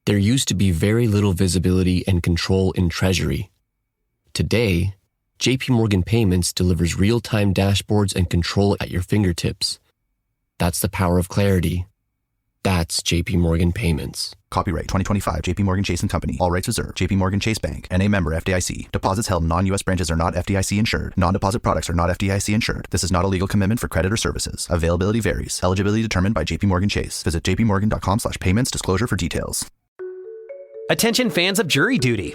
There used to be very little visibility and control in Treasury. Today, JP Morgan Payments delivers real-time dashboards and control at your fingertips. That's the power of clarity. That's JP Morgan Payments. Copyright 2025 JP Morgan Chase & Company. All rights reserved. JP Morgan Chase Bank. N.A. member FDIC. Deposits held in non-U.S. branches are not FDIC insured. Non-deposit products are not FDIC insured. This is not a legal commitment for credit or services. Availability varies. Eligibility determined by JP Morgan Chase. Visit jpmorgan.com/payments disclosure for details. Attention fans of Jury Duty.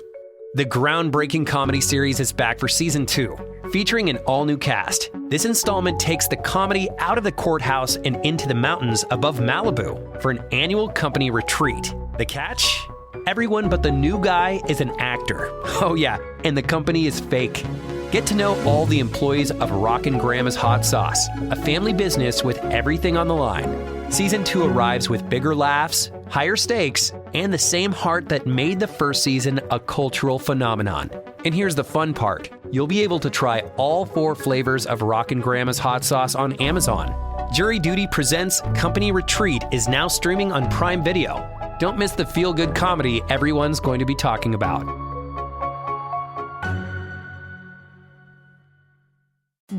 The groundbreaking comedy series is back for season 2, featuring an all-new cast. This installment takes the comedy out of the courthouse and into the mountains above Malibu for an annual company retreat. The catch? Everyone but the new guy is an actor. Oh yeah, and the company is fake. Get to know all the employees of Rockin' Grandma's Hot Sauce, a family business with everything on the line. Season 2 arrives with bigger laughs, higher stakes, and the same heart that made the first season a cultural phenomenon. And here's the fun part. You'll be able to try all 4 flavors of Rockin' Grandma's Hot Sauce on Amazon. Jury Duty Presents Company Retreat is now streaming on Prime Video. Don't miss the feel-good comedy everyone's going to be talking about.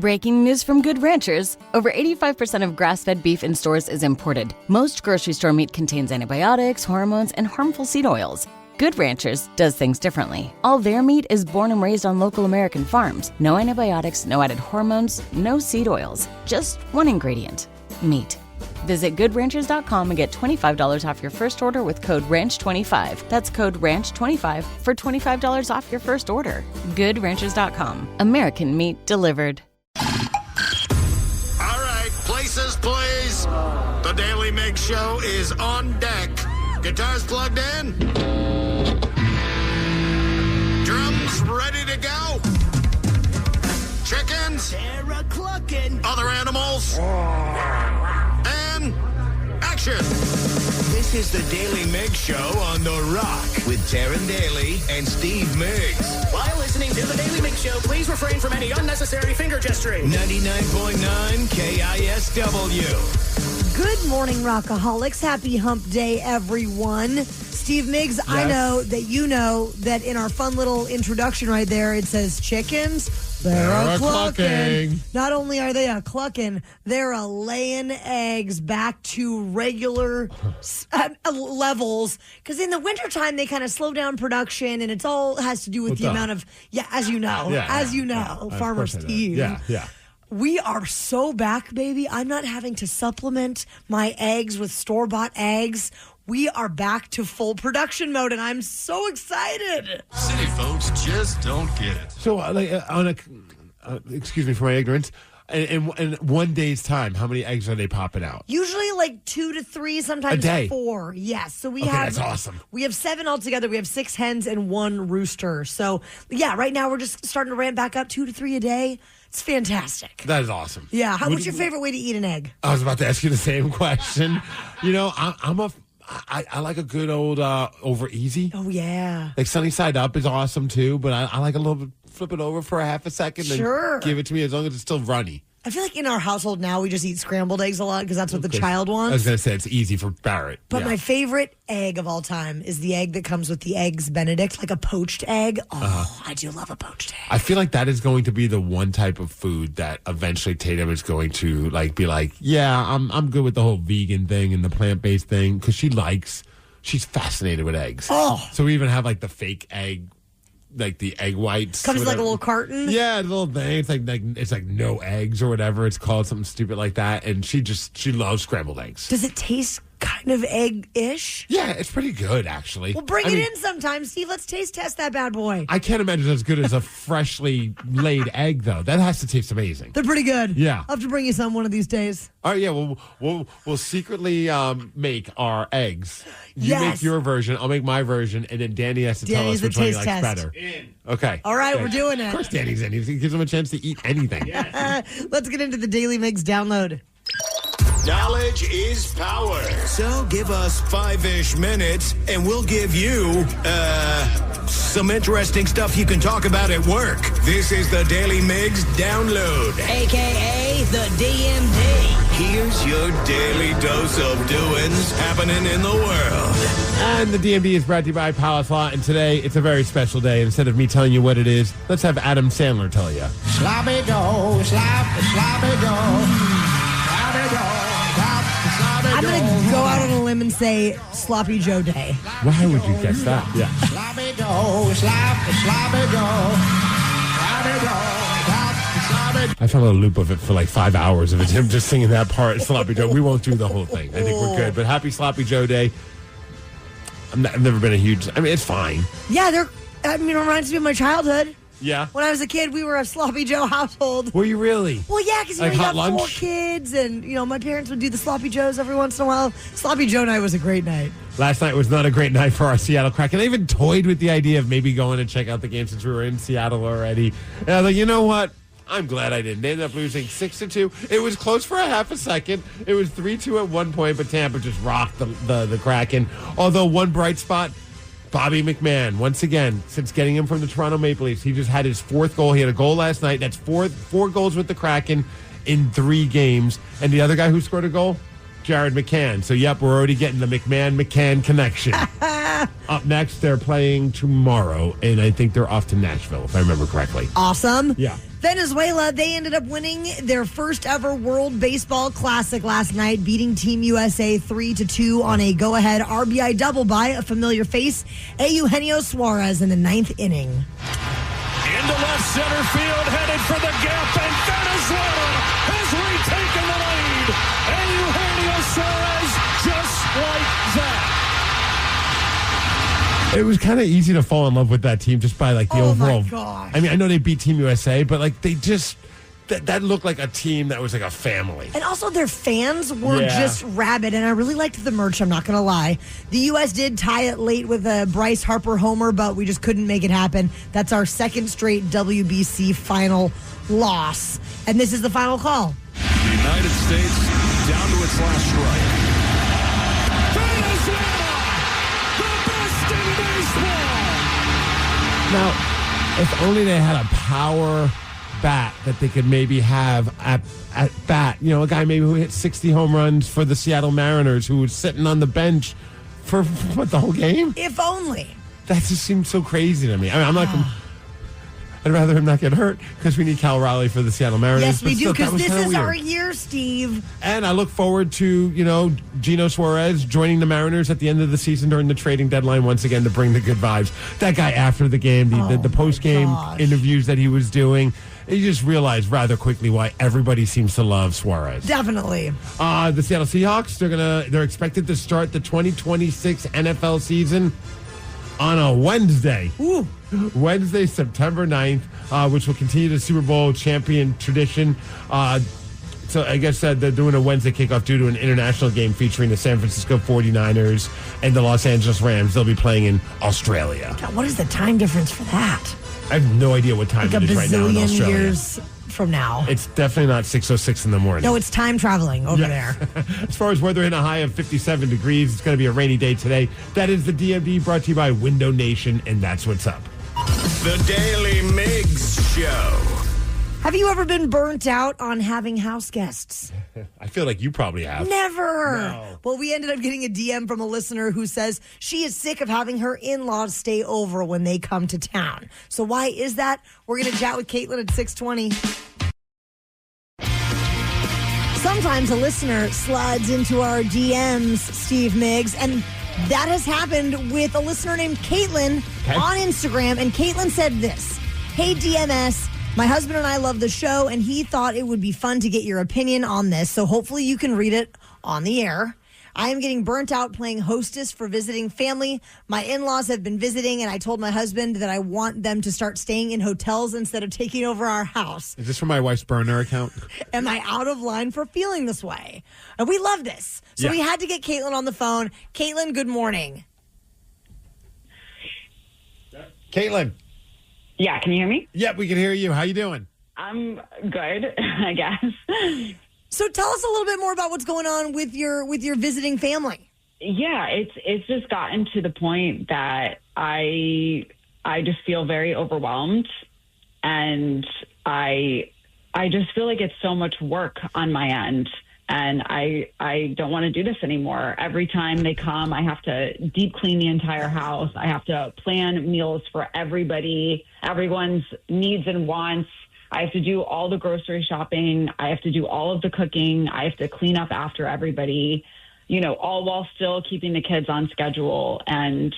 Breaking news from Good Ranchers. Over 85% of grass-fed beef in stores is imported. Most grocery store meat contains antibiotics, hormones, and harmful seed oils. Good Ranchers does things differently. All their meat is born and raised on local American farms. No antibiotics, no added hormones, no seed oils. Just one ingredient, meat. Visit goodranchers.com and get $25 off your first order with code RANCH25. That's code RANCH25 for $25 off your first order. Goodranchers.com. American meat delivered. All right, places, please. The Daly Migs Show is on deck. Guitars plugged in. Drums ready to go. Chickens. They're clucking. Other animals. And action. This is the Daly Migs Show on The Rock with Taryn Daly and Steve Migs. While listening to the Daly Migs Show, please refrain from any unnecessary finger gesturing. 99.9 KISW. Good morning, Rockaholics. Happy hump day, everyone. Steve Migs, yes. I know that you know that in our fun little introduction right there, it says chickens. They're a-clucking. Not only are they a-clucking, they're a-laying eggs back to regular levels. Because in the wintertime, they kind of slow down production, and it's all has to do with the amount of, as you know, Farmer Steve. Yeah. We are so back, baby. I'm not having to supplement my eggs with store-bought eggs. We are back to full production mode, and I'm so excited. City folks just don't get it. So, excuse me for my ignorance, in one day's time, how many eggs are they popping out? Usually like 2 to 3, sometimes 4. Yes. So that's awesome. We have 7 altogether. We have 6 hens and 1 rooster. So, right now we're just starting to ramp back up 2 to 3 a day. It's fantastic. That is awesome. Yeah. What's your favorite way to eat an egg? I was about to ask you the same question. I like a good old over easy. Oh, yeah. Like sunny side up is awesome, too. But I like a little bit, flip it over for a half a second and give it to me as long as it's still runny. I feel like in our household now, we just eat scrambled eggs a lot because that's what the child wants. I was going to say, it's easy for Barrett. But my favorite egg of all time is the egg that comes with the Eggs Benedict, like a poached egg. Oh, I do love a poached egg. I feel like that is going to be the one type of food that eventually Tatum is going to be like, yeah, I'm good with the whole vegan thing and the plant-based thing because she's fascinated with eggs. Oh. So we even have like the fake egg, like the egg whites. Comes in like a little carton? Yeah, a little thing. It's like no eggs or whatever. It's called something stupid like that. And she loves scrambled eggs. Does it taste kind of egg-ish? Yeah, it's pretty good, actually. Well, bring it in sometime, Steve. Let's taste test that bad boy. I can't imagine as good as a freshly laid egg, though. That has to taste amazing. They're pretty good. Yeah. I'll have to bring you some one of these days. All right, yeah, we'll secretly make our eggs. You make your version, I'll make my version, and then Danny has to tell us which one he likes better. Okay. All right, we're doing it. Of course Danny's in. He gives him a chance to eat anything. Let's get into the Daily Migs download. Knowledge is power. So give us 5-ish minutes, and we'll give you, some interesting stuff you can talk about at work. This is the Daily Migs Download. A.K.A. the DMD. Here's your daily dose of doings happening in the world. And the DMV is brought to you by Palace Law, and today it's a very special day. Instead of me telling you what it is, let's have Adam Sandler tell you. Sloppy Joe, sloppy Joe, sloppy Joe, sloppy Joe. I'm going to go out on a limb and say Sloppy Joe Day. Why would you guess that? Yeah. Sloppy Joe, sloppy Joe, sloppy Joe. I found a loop of it for like 5 hours of it, him just singing that part, Sloppy Joe. We won't do the whole thing. I think we're good. But happy Sloppy Joe Day. I've never been a huge... I mean, it's fine. Yeah, it reminds me of my childhood. Yeah. When I was a kid, we were a Sloppy Joe household. Were you really? Well, yeah, because like you hot got lunch? 4 kids, and my parents would do the Sloppy Joes every once in a while. Sloppy Joe night was a great night. Last night was not a great night for our Seattle Kraken. I even toyed with the idea of maybe going and check out the game since we were in Seattle already. And I was like, you know what? I'm glad I didn't. They ended up losing 6-2. It was close for a half a second. It was 3-2 at one point, but Tampa just rocked the Kraken. Although one bright spot, Bobby McMahon, once again, since getting him from the Toronto Maple Leafs, he just had his 4th goal. He had a goal last night. That's four goals with the Kraken in 3 games. And the other guy who scored a goal? Jared McCann. So, yep, we're already getting the McMahon-McCann connection. Up next, they're playing tomorrow, and I think they're off to Nashville, if I remember correctly. Awesome. Yeah. Venezuela, they ended up winning their first ever World Baseball Classic last night, beating Team USA 3-2 on a go-ahead RBI double by a familiar face, Eugenio Suarez, in the 9th inning. Into left center field, headed for the gap, and Venezuela has retaken the lead. And Eugenio Suarez, just like that. It was kind of easy to fall in love with that team just by like the overall. My gosh. I mean, I know they beat Team USA, but like they just that looked like a team that was like a family. And also their fans were just rabid, and I really liked the merch, I'm not going to lie. The U.S. did tie it late with a Bryce Harper homer, but we just couldn't make it happen. That's our 2nd straight WBC final loss. And this is the final call. The United States down to its last strike. Now, if only they had a power bat that they could maybe have at bat. A guy maybe who hit 60 home runs for the Seattle Mariners who was sitting on the bench for what, the whole game? If only. That just seems so crazy to me. I mean, I'm not... I'd rather him not get hurt because we need Cal Raleigh for the Seattle Mariners. Yes, we do, because this is weird. our year, Steve. And I look forward to, Gino Suarez joining the Mariners at the end of the season during the trading deadline once again to bring the good vibes. That guy after the game, the post-game interviews that he was doing, you just realize rather quickly why everybody seems to love Suarez. Definitely. The Seattle Seahawks, they're expected to start the 2026 NFL season on a Wednesday. Ooh. Wednesday, September 9th, which will continue the Super Bowl champion tradition. So I guess they're doing a Wednesday kickoff due to an international game featuring the San Francisco 49ers and the Los Angeles Rams. They'll be playing in Australia. God, what is the time difference for that? I have no idea what time it is right now in Australia. A bazillion years from now. It's definitely not 6:06 in the morning. No, it's time traveling over there. As far as weather, in a high of 57 degrees, it's going to be a rainy day today. That is the DMV, brought to you by Window Nation, and that's what's up. The Daily Migs Show. Have you ever been burnt out on having house guests? I feel like you probably have. Never. No. Well, we ended up getting a DM from a listener who says she is sick of having her in-laws stay over when they come to town. So why is that? We're going to chat with Caitlin at 6:20. Sometimes a listener slides into our DMs, Steve Migs, and that has happened with a listener named Caitlin on Instagram. And Caitlin said this: "Hey, DMS, my husband and I love the show, and he thought it would be fun to get your opinion on this, so hopefully you can read it on the air. I am getting burnt out playing hostess for visiting family. My in-laws have been visiting, and I told my husband that I want them to start staying in hotels instead of taking over our house. Is this from my wife's burner account? Am I out of line for feeling this way?" And we love this. So we had to get Caitlin on the phone. Caitlin, good morning. Caitlin. Yeah, can you hear me? Yeah, we can hear you. How you doing? I'm good, I guess. So tell us a little bit more about what's going on with your visiting family. Yeah, it's just gotten to the point that I just feel very overwhelmed, and I just feel like it's so much work on my end And I don't want to do this anymore. Every time they come, I have to deep clean the entire house. I have to plan meals for everybody, everyone's needs and wants. I have to do all the grocery shopping. I have to do all of the cooking. I have to clean up after everybody, all while still keeping the kids on schedule. And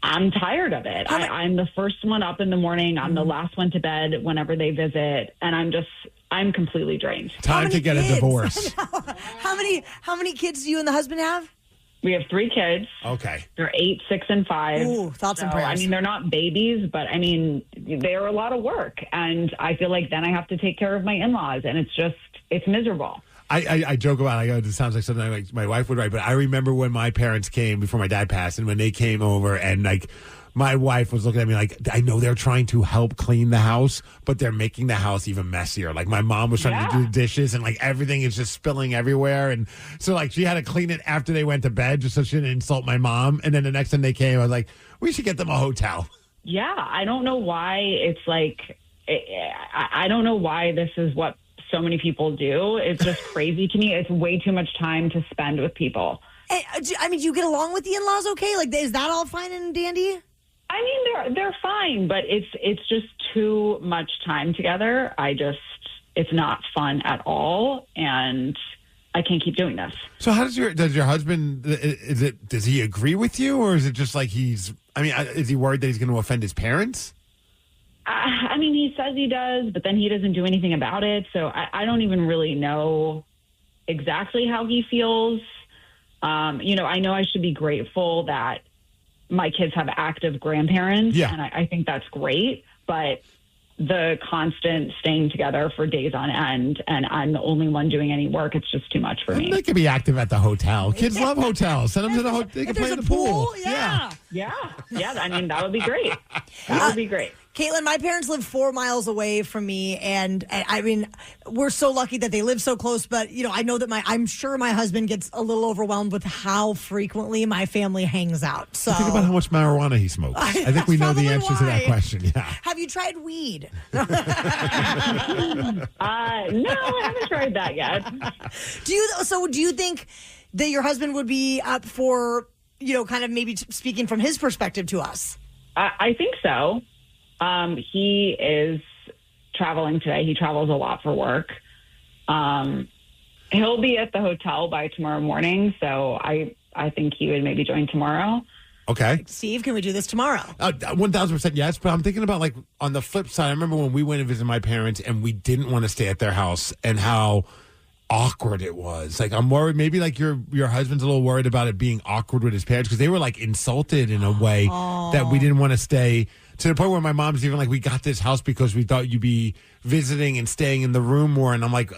I'm tired of it. I'm the first one up in the morning. I'm the last one to bed whenever they visit. And I'm completely drained. Time to get a divorce. How many kids do you and the husband have? We have 3 kids. Okay. They're 8, 6, and 5. Ooh, thoughts and prayers. I mean, they're not babies, but I mean, they're a lot of work. And I feel like then I have to take care of my in-laws, and it's miserable. I joke about it. It sounds like something like my wife would write, but I remember when my parents came before my dad passed, and when they came over, and like my wife was looking at me like, I know they're trying to help clean the house, but they're making the house even messier. Like my mom was trying to do the dishes, and like everything is just spilling everywhere, and so like she had to clean it after they went to bed just so she didn't insult my mom. And then the next time they came, I was like, we should get them a hotel. Yeah, I don't know why it's like, I don't know why this is what so many people do. It's just crazy to me. It's way too much time to spend with people. I mean, do you get along with the in-laws okay? Like, is that all fine and dandy? I mean, they're fine, but it's just too much time together. It's not fun at all, and I can't keep doing this. So how does your husband, does he agree with you, or is it just like is he worried that he's going to offend his parents? I mean, he says he does, but then he doesn't do anything about it. So I don't even really know exactly how he feels. I know I should be grateful that my kids have active grandparents, and I think that's great. But the constant staying together for days on end, and I'm the only one doing any work, it's just too much for me. They could be active at the hotel. Kids love hotels. Send them to the hotel. They can play in the pool. Yeah. I mean, that would be great. That would be great. Caitlin, my parents live 4 miles away from me, and I mean, we're so lucky that they live so close, but, I know that I'm sure my husband gets a little overwhelmed with how frequently my family hangs out. So think about how much marijuana he smokes. I think we know the answer to that question, yeah. Have you tried weed? No, I haven't tried that yet. Do you think that your husband would be up for, kind of maybe speaking from his perspective to us? I think so. He is traveling today. He travels a lot for work. He'll be at the hotel by tomorrow morning, so I think he would maybe join tomorrow. Okay. Steve, can we do this tomorrow? 1,000% yes, but I'm thinking about like on the flip side, I remember when we went and visited my parents and we didn't want to stay at their house and how awkward it was. Like I'm worried, maybe like your husband's a little worried about it being awkward with his parents because they were like insulted in a way that we didn't want to stay. To the point where my mom's even like, we got this house because we thought you'd be visiting and staying in the room more. And I'm like,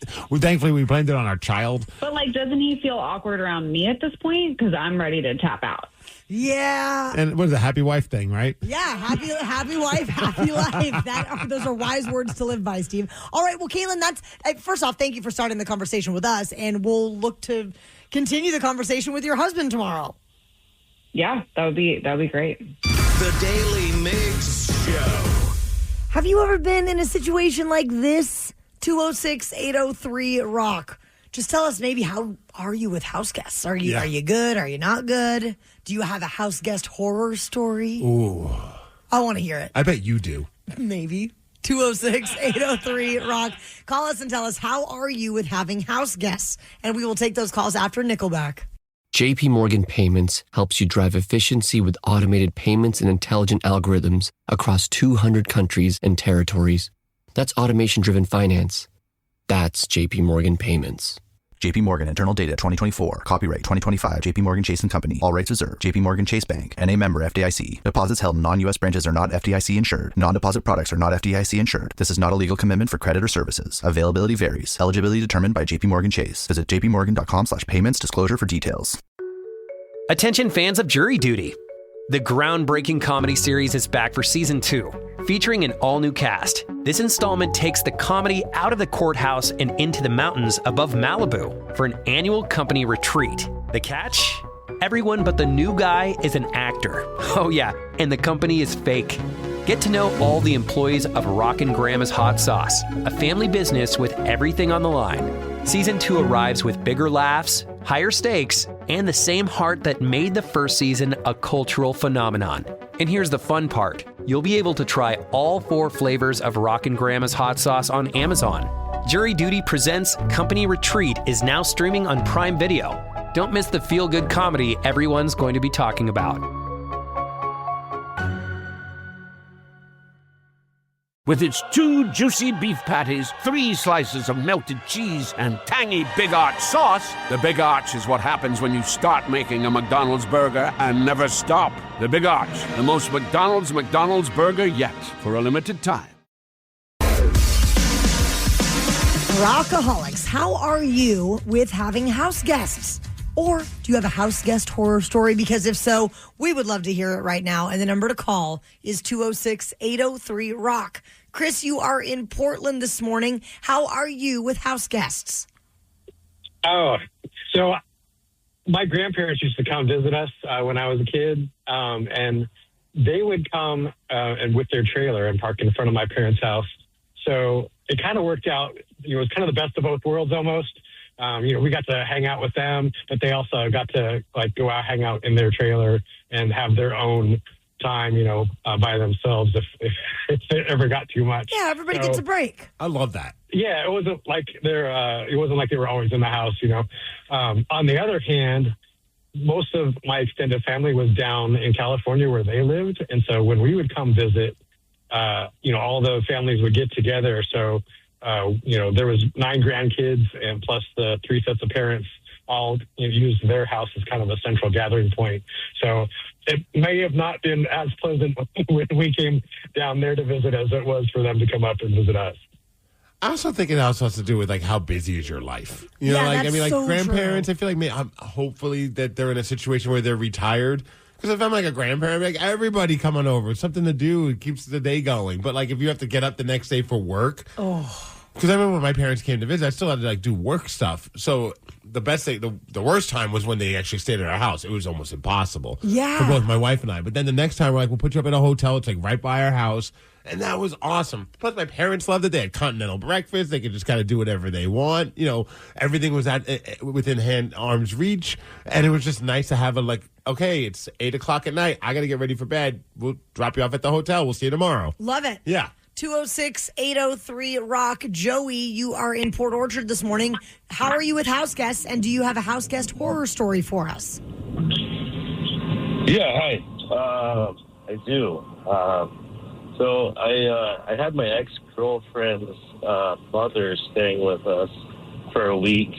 thankfully we blamed it on our child. But like, doesn't he feel awkward around me at this point? Because I'm ready to tap out. Yeah. And what is a happy wife thing, right? Yeah, happy wife, happy life. Those are wise words to live by, Steve. All right, well, Caitlin, first off, thank you for starting the conversation with us, and we'll look to continue the conversation with your husband tomorrow. Yeah, that would be great. The Daly Migs Show. Have you ever been in a situation like this? 206-803-ROCK. Just tell us maybe, how are you with house guests? Are you good? Are you not good? Do you have a house guest horror story? Ooh. I want to hear it. I bet you do. Maybe. 206-803-ROCK. Call us and tell us, how are you with having house guests? And we will take those calls after Nickelback. JP Morgan Payments helps you drive efficiency with automated payments and intelligent algorithms across 200 countries and territories. That's automation-driven finance. That's JP Morgan Payments. JP Morgan Internal Data 2024. Copyright 2025. JP Morgan Chase & Company. All rights reserved. JP Morgan Chase Bank. N.A. member FDIC. Deposits held in non-U.S. branches are not FDIC insured. Non-deposit products are not FDIC insured. This is not a legal commitment for credit or services. Availability varies. Eligibility determined by JP Morgan Chase. Visit jpmorgan.com/payments disclosure for details. Attention fans of Jury Duty. The groundbreaking comedy series is back for season 2, featuring an all-new cast. This installment takes the comedy out of the courthouse and into the mountains above Malibu for an annual company retreat. The catch? Everyone but the new guy is an actor. Oh yeah, and the company is fake. Get to know all the employees of Rockin' Grandma's Hot Sauce, a family business with everything on the line. Season 2 arrives with bigger laughs, higher stakes, and the same heart that made the first season a cultural phenomenon. And here's the fun part. You'll be able to try all 4 flavors of Rockin' Grandma's Hot Sauce on Amazon. Jury Duty Presents Company Retreat is now streaming on Prime Video. Don't miss the feel-good comedy everyone's going to be talking about. With its 2 juicy beef patties, 3 slices of melted cheese, and tangy Big Arch sauce, the Big Arch is what happens when you start making a McDonald's burger and never stop. The Big Arch, the most McDonald's burger yet, for a limited time. Rockaholics, how are you with having house guests? Or do you have a house guest horror story? Because if so, we would love to hear it right now. And the number to call is 206-803-ROCK. Chris, you are in Portland this morning. How are you with house guests? Oh, so my grandparents used to come visit us when I was a kid. And they would come and with their trailer and park in front of my parents' house. So it kind of worked out. It was kind of the best of both worlds almost. We got to hang out with them, but they also got to go out, hang out in their trailer and have their own time, by themselves if it ever got too much. Yeah, everybody gets a break. I love that. Yeah, it wasn't like it wasn't like they were always in the house, On the other hand, most of my extended family was down in California where they lived, and so when we would come visit, all the families would get together. So there was 9 grandkids and plus the 3 sets of parents all used their house as kind of a central gathering point. So it may have not been as pleasant when we came down there to visit as it was for them to come up and visit us. I also think it also has to do with how busy is your life. So grandparents. True. I feel like hopefully that they're in a situation where they're retired. Because if I'm a grandparent, everybody come on over. It's something to do. It keeps the day going. But if you have to get up the next day for work. Oh. Because I remember when my parents came to visit, I still had to do work stuff. So the best thing, the worst time was when they actually stayed at our house. It was almost impossible. Yeah. For both my wife and I. But then the next time we'll put you up at a hotel. It's right by our house. And that was awesome. Plus my parents loved it. They had continental breakfast. They could just kind of do whatever they want. Everything was within arm's reach. And it was just nice to have okay, it's 8 o'clock at night. I got to get ready for bed. We'll drop you off at the hotel. We'll see you tomorrow. Love it. Yeah. 206-803-ROCK. Joey, you are in Port Orchard this morning. How are you with house guests, and do you have a house guest horror story for us? Yeah, hi. I do. So I had my ex-girlfriend's mother staying with us for a week.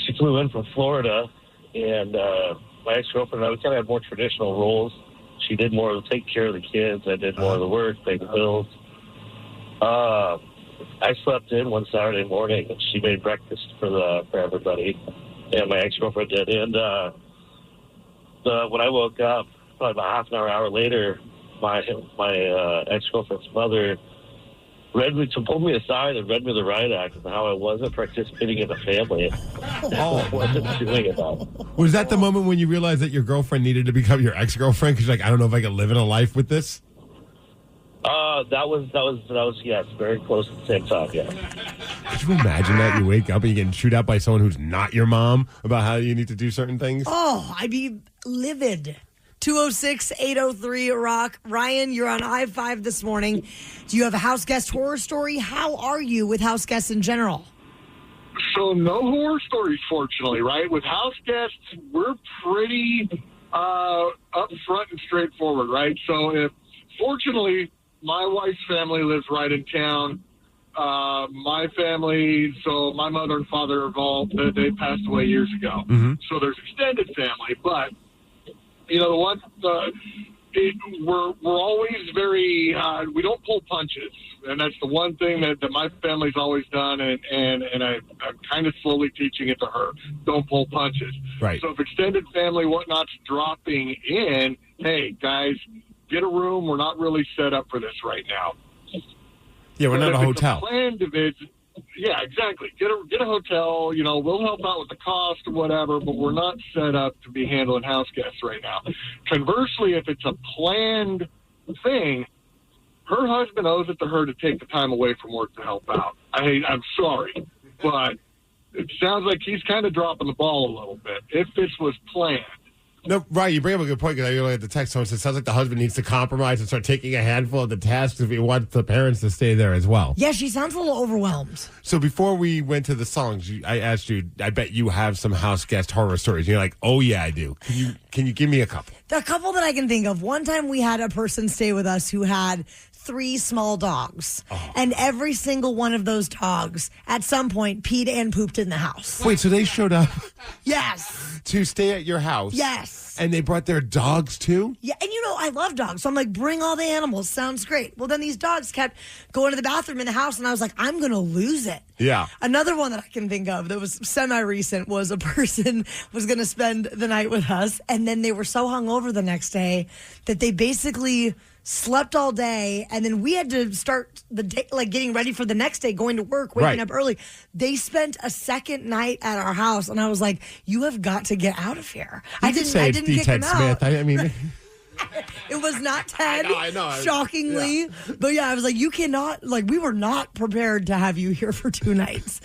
She flew in from Florida, and my ex-girlfriend and I, we kind of had more traditional roles. She did more to take care of the kids. I did more of the work, pay the bills. I slept in one Saturday morning, and she made breakfast for everybody, and my ex-girlfriend did. And when I woke up, probably about half an hour later, my ex-girlfriend's mother pulled me aside and read me the riot act and how I wasn't participating in the family. I wasn't doing it. Was that the moment when you realized that your girlfriend needed to become your ex-girlfriend? Because I don't know if I can live in a life with this. That was yes, very close at the same time. Yeah. Could you imagine that you wake up and you're getting chewed out by someone who's not your mom about how you need to do certain things? Oh, I'd be livid. 206-803-ROCK. Ryan, you're on I-5 this morning. Do you have a house guest horror story? How are you with house guests in general? So no horror stories, fortunately, right? With house guests, we're pretty upfront and straightforward, right? So fortunately, my wife's family lives right in town. My family, so my mother and father are all, they passed away years ago. Mm-hmm. So there's extended family, but we're always very, we don't pull punches. And that's the one thing that my family's always done. And I'm kind of slowly teaching it to her. Don't pull punches. Right. So if extended family, whatnot's dropping in, hey, guys, get a room. We're not really set up for this right now. Yeah, we're not a hotel. It's a planned visit. Yeah, exactly. Get a hotel. We'll help out with the cost or whatever, but we're not set up to be handling house guests right now. Conversely, if it's a planned thing, her husband owes it to her to take the time away from work to help out. I'm sorry, but it sounds like he's kind of dropping the ball a little bit. If this was planned. No, right. You bring up a good point because I look at the text. Someone says it sounds like the husband needs to compromise and start taking a handful of the tasks if he wants the parents to stay there as well. Yeah, she sounds a little overwhelmed. So before we went to the songs, I asked you, I bet you have some house guest horror stories. You're like, oh, yeah, I do. Can you give me a couple? The couple that I can think of. One time we had a person stay with us who had 3 small dogs. Oh. And every single one of those dogs at some point peed and pooped in the house. Wait, so they showed up? Yes. To stay at your house? Yes. And they brought their dogs too? Yeah, and I love dogs. So I'm like, bring all the animals. Sounds great. Well, then these dogs kept going to the bathroom in the house, and I was like, I'm going to lose it. Yeah. Another one that I can think of that was semi-recent was a person was going to spend the night with us, and then they were so hungover the next day that they basically slept all day, and then we had to start the day, like getting ready for the next day, going to work, waking up early. They spent a second night at our house, and I was like, you have got to get out of here. I didn't kick them out. I mean... It was not Ted, I know. shockingly. Yeah. But yeah, I was like, you cannot, we were not prepared to have you here for 2 nights.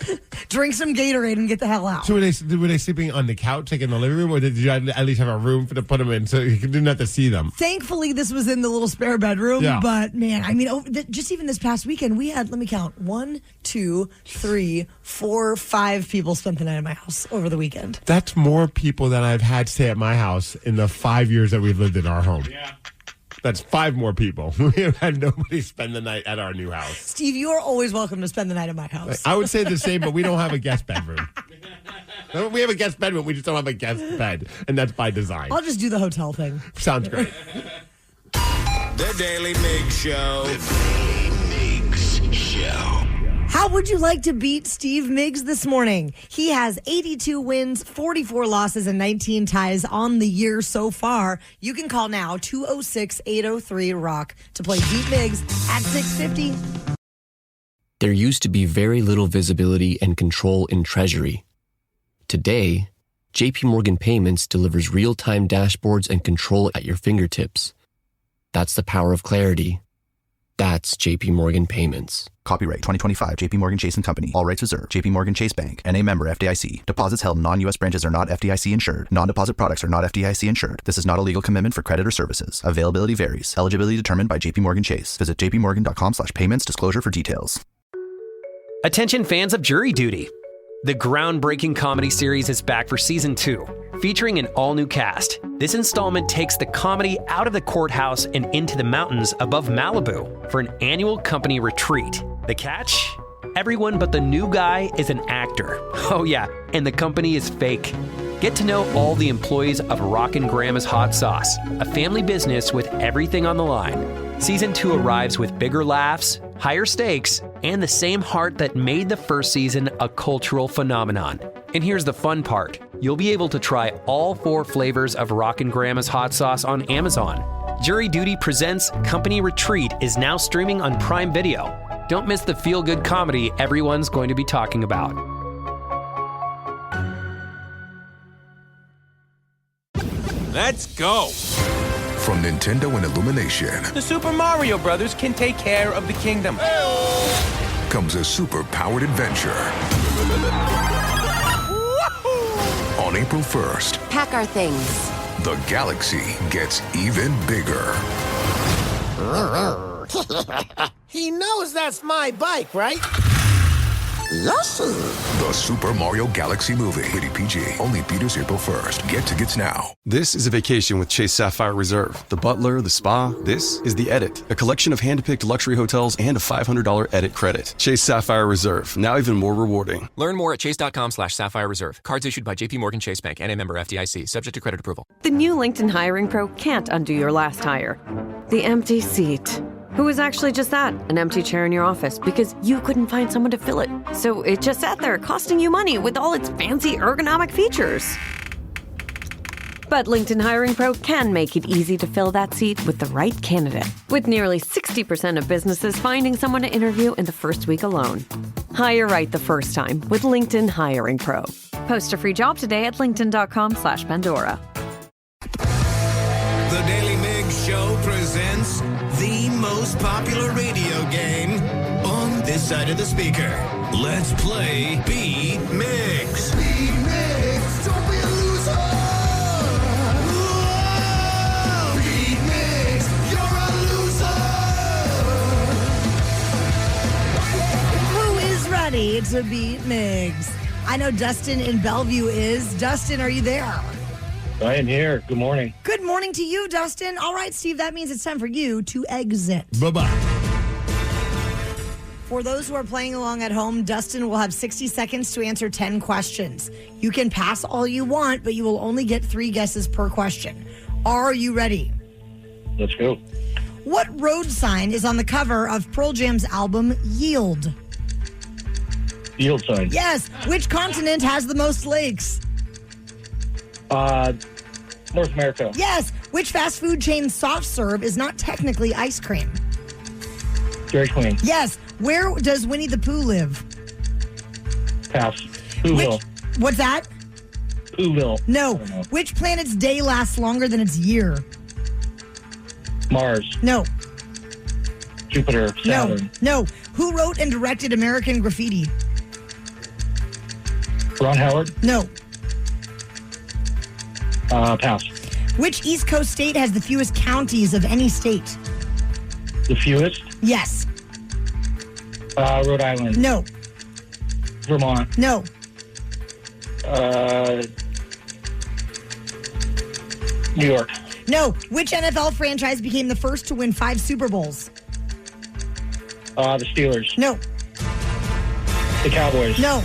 Drink some Gatorade and get the hell out. So were they sleeping on the couch, like in the living room, or did you at least have a room to put them in so you didn't have to see them? Thankfully, this was in the little spare bedroom. Yeah. But man, I mean, just even this past weekend, we had, let me count, 1, 2, 3, 4, 5 people spent the night at my house over the weekend. That's more people than I've had stay at my house in the 5 years that we've lived in our home. Yeah. That's 5 more people. We have had nobody spend the night at our new house. Steve, you are always welcome to spend the night at my house. I would say the same, but we don't have a guest bedroom. We have a guest bedroom. We just don't have a guest bed, and that's by design. I'll just do the hotel thing. Sounds great. The Daily Migs Show. The Daily Migs Show. How would you like to beat Steve Migs this morning? He has 82 wins, 44 losses, and 19 ties on the year so far. You can call now, 206-803-ROCK, to play Beat Migs at 650. There used to be very little visibility and control in Treasury. Today, JP Morgan Payments delivers real-time dashboards and control at your fingertips. That's the power of clarity. That's JP Morgan Payments. Copyright 2025 JP Morgan Chase & Company. All rights reserved. JP Morgan Chase Bank. N.A. member FDIC. Deposits held in non-U.S. branches are not FDIC insured. Non-deposit products are not FDIC insured. This is not a legal commitment for credit or services. Availability varies. Eligibility determined by JP Morgan Chase. Visit jpmorgan.com/payments disclosure for details. Attention fans of Jury Duty. The groundbreaking comedy series is back for season 2, featuring an all-new cast. This installment takes the comedy out of the courthouse and into the mountains above Malibu for an annual company retreat. The catch? Everyone but the new guy is an actor. Oh yeah, and the company is fake. Get to know all the employees of Rockin' Grandma's Hot Sauce, a family business with everything on the line. Season 2 arrives with bigger laughs, higher stakes, and the same heart that made the first season a cultural phenomenon. And here's the fun part. You'll be able to try all 4 flavors of Rockin' Grandma's Hot Sauce on Amazon. Jury Duty Presents Company Retreat is now streaming on Prime Video. Don't miss the feel-good comedy everyone's going to be talking about. Let's go. From Nintendo and Illumination The Super Mario Brothers can take care of the kingdom. comes a super-powered adventure. On April 1st, pack our things. the galaxy gets even bigger. He knows that's my bike, right? Yes, sir. The Super Mario Galaxy movie. Rated PG. Only theaters April 1st. Get tickets now. This is a vacation with Chase Sapphire Reserve. The butler, the spa. This is The Edit, a collection of hand-picked luxury hotels and a $500 edit credit. Chase Sapphire Reserve, now even more rewarding. Learn more at chase.com/Sapphire Reserve. Cards issued by JP Morgan Chase Bank and a member FDIC, subject to credit approval. The new LinkedIn Hiring Pro can't undo your last hire. The empty seat. Who is actually just that, an empty chair in your office because you couldn't find someone to fill it. So it just sat there costing you money with all its fancy ergonomic features. But LinkedIn Hiring Pro can make it easy to fill that seat with the right candidate. With nearly 60% of businesses finding someone to interview in the first week alone. Hire right the first time with LinkedIn Hiring Pro. Post a free job today at linkedin.com/Pandora. The Daily Migs Show presents presents the most popular radio game on this side of the speaker. Let's play Beat Migs. Beat Migs, don't be a loser. Whoa! Beat Migs, you're a loser. Who is ready to beat Migs? I know Dustin in Bellevue is. Dustin, are you there? I am here. Good morning. Good morning to you, Dustin. All right, Steve, that means it's time for you to exit. Bye-bye. For those who are playing along at home, Dustin will have 60 seconds to answer 10 questions. You can pass all you want, but you will only get 3 guesses per question. Are you ready? Let's go. What road sign is on the cover of Pearl Jam's album Yield? Yield sign. Yes. Which continent has the most lakes? North America. Yes. Which fast food chain soft serve is not technically ice cream? Dairy Queen. Yes. Where does Winnie the Pooh live? Pass. Whoville. What's that? Whoville. No. Which planet's day lasts longer than its year? Mars. No. Jupiter. Saturn. No. Who wrote and directed American Graffiti? Ron Howard. No. Pass. Which East Coast state has the fewest counties of any state? The fewest? Yes. Rhode Island. No. Vermont. No. New York. No. Which NFL franchise became the first to win 5 Super Bowls? The Steelers. No. The Cowboys. No.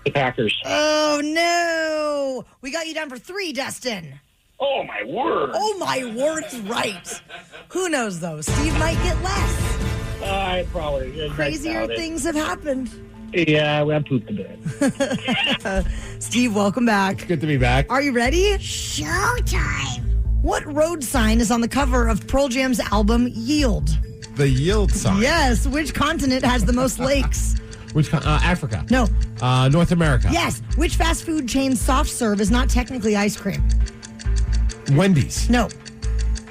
The Packers. Oh, no. We got you down for 3, Dustin. Oh, my word. Oh, my word is right. Who knows, though? Steve might get less. I probably. Crazier things have happened. Yeah, I pooped a bit. Steve, welcome back. Good to be back. Are you ready? Showtime. What road sign is on the cover of Pearl Jam's album Yield? The Yield sign. Yes. Which continent has the most lakes? Africa. No. North America. Yes. Which fast food chain soft serve is not technically ice cream? Wendy's. No.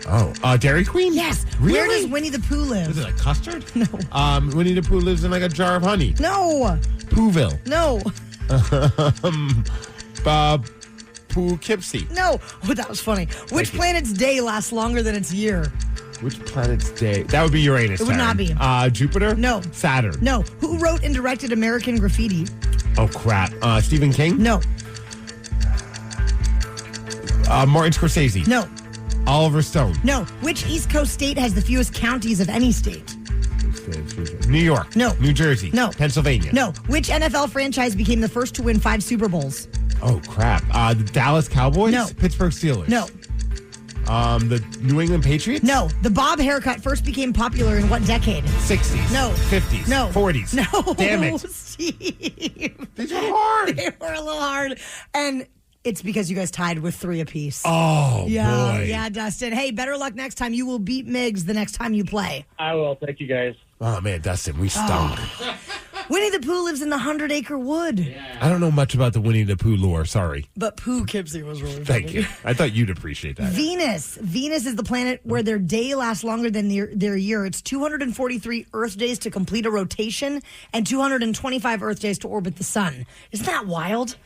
Oh, Dairy Queen? Yes. Really? Where does Winnie the Pooh live? Is it like custard? No. Winnie the Pooh lives in like a jar of honey. No. Pooville. No. Poughkeepsie. No. Oh, that was funny. Which planet's day lasts longer than its year? Which planet's day? That would be Uranus. It would not be. Jupiter? No. Saturn? No. Who wrote and directed American Graffiti? Oh, crap. Stephen King? No. Martin Scorsese? No. Oliver Stone? No. Which East Coast state has the fewest counties of any state? New York? No. New Jersey? No. Pennsylvania? No. Which NFL franchise became the first to win 5 Super Bowls? Oh, crap. The Dallas Cowboys? No. Pittsburgh Steelers? No. The New England Patriots? No. The bob haircut first became popular in what decade? 60s. No. 50s. No. 40s. No. Damn it. Steve. These were hard. They were a little hard. And it's because you guys tied with 3 apiece. Oh, yeah, boy. Yeah, Dustin. Hey, better luck next time. You will beat Migs the next time you play. I will. Thank you, guys. Oh, man, Dustin, we stunk. Winnie the Pooh lives in the 100-acre wood. Yeah. I don't know much about the Winnie the Pooh lore. Sorry. But Poughkeepsie was really funny. Thank you. I thought you'd appreciate that. Venus. Venus is the planet where their day lasts longer than their year. It's 243 Earth days to complete a rotation and 225 Earth days to orbit the sun. Isn't that wild?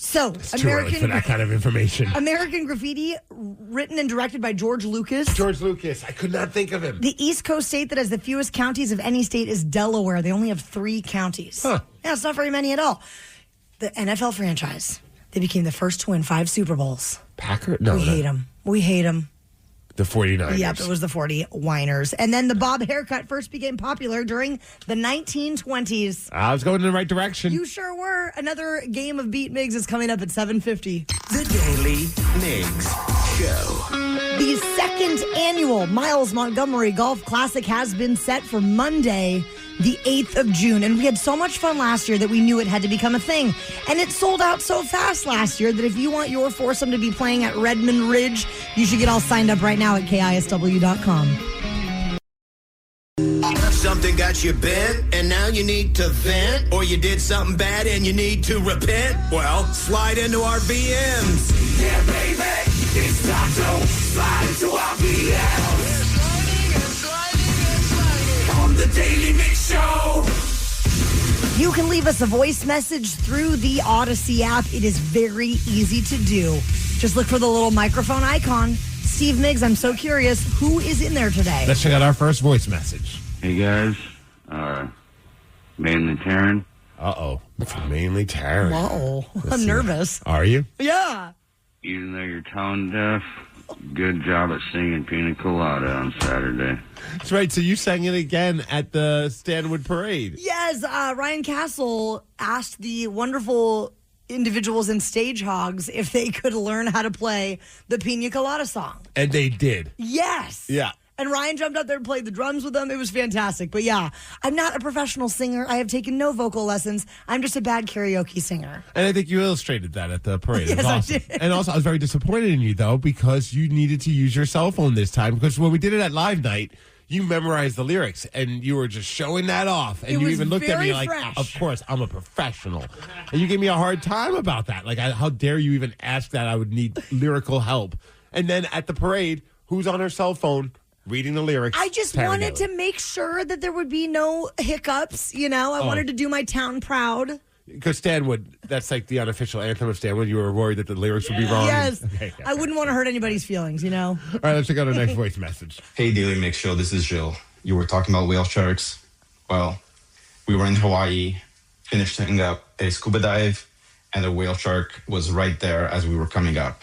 So, It's too early for that kind of information. American Graffiti, written and directed by George Lucas. George Lucas. I could not think of him. The East Coast state that has the fewest counties of any state is Delaware. They only have 3 counties. Huh. Yeah, it's not very many at all. The NFL franchise, they became the first to win 5 Super Bowls. Packer? No. We hate them. We hate them. The 49ers. Yep, it was the 49ers. And then the bob haircut first became popular during the 1920s. I was going in the right direction. You sure were. Another game of Beat Migs is coming up at 7:50. The Daily Migs Show. The second annual Miles Montgomery Golf Classic has been set for Monday, the 8th of June. And we had so much fun last year that we knew it had to become a thing. And it sold out so fast last year that if you want your foursome to be playing at Redmond Ridge, you should get all signed up right now at KISW.com. Something got you bent, and now you need to vent, or you did something bad and you need to repent? Well, slide into our VMs. Yeah, baby, it's time to slide into our VMs. You can leave us a voice message through the Odyssey app. It is very easy to do. Just look for the little microphone icon. Steve Migs, I'm so curious, who is in there today? Let's check out our first voice message. Hey, guys. Mainly Taryn. Uh-oh. Mainly Taryn. Uh-oh. I'm nervous. Are you? Yeah. Even though you're tone deaf, good job at singing Pina Colada on Saturday. That's right. So you sang it again at the Stanwood Parade. Yes, Ryan Castle asked the wonderful individuals in Stage Hogs if they could learn how to play the Pina Colada song. And they did. Yes. Yeah. And Ryan jumped up there and played the drums with them. It was fantastic. But yeah, I'm not a professional singer. I have taken no vocal lessons. I'm just a bad karaoke singer. And I think you illustrated that at the parade. Yes, awesome. I did. And also, I was very disappointed in you, though, because you needed to use your cell phone this time. Because when we did it at Live Night, you memorized the lyrics, and you were just showing that off. And you even looked at me like, fresh. of course, I'm a professional. And you gave me a hard time about that. Like, how dare you even ask that I would need lyrical help? And then at the parade, who's on her cell phone? Reading the lyrics. I just wanted to make sure that there would be no hiccups. You know, I wanted to do my town proud. Because Stanwood, that's like the unofficial anthem of Stanwood. You were worried that the lyrics would be wrong. Yes. Okay. I wouldn't want to hurt anybody's feelings, you know? All right, let's check out our next voice message. Hey, Daily Mix Show. This is Jill. You were talking about whale sharks. Well, we were in Hawaii, finishing up a scuba dive, and a whale shark was right there as we were coming up.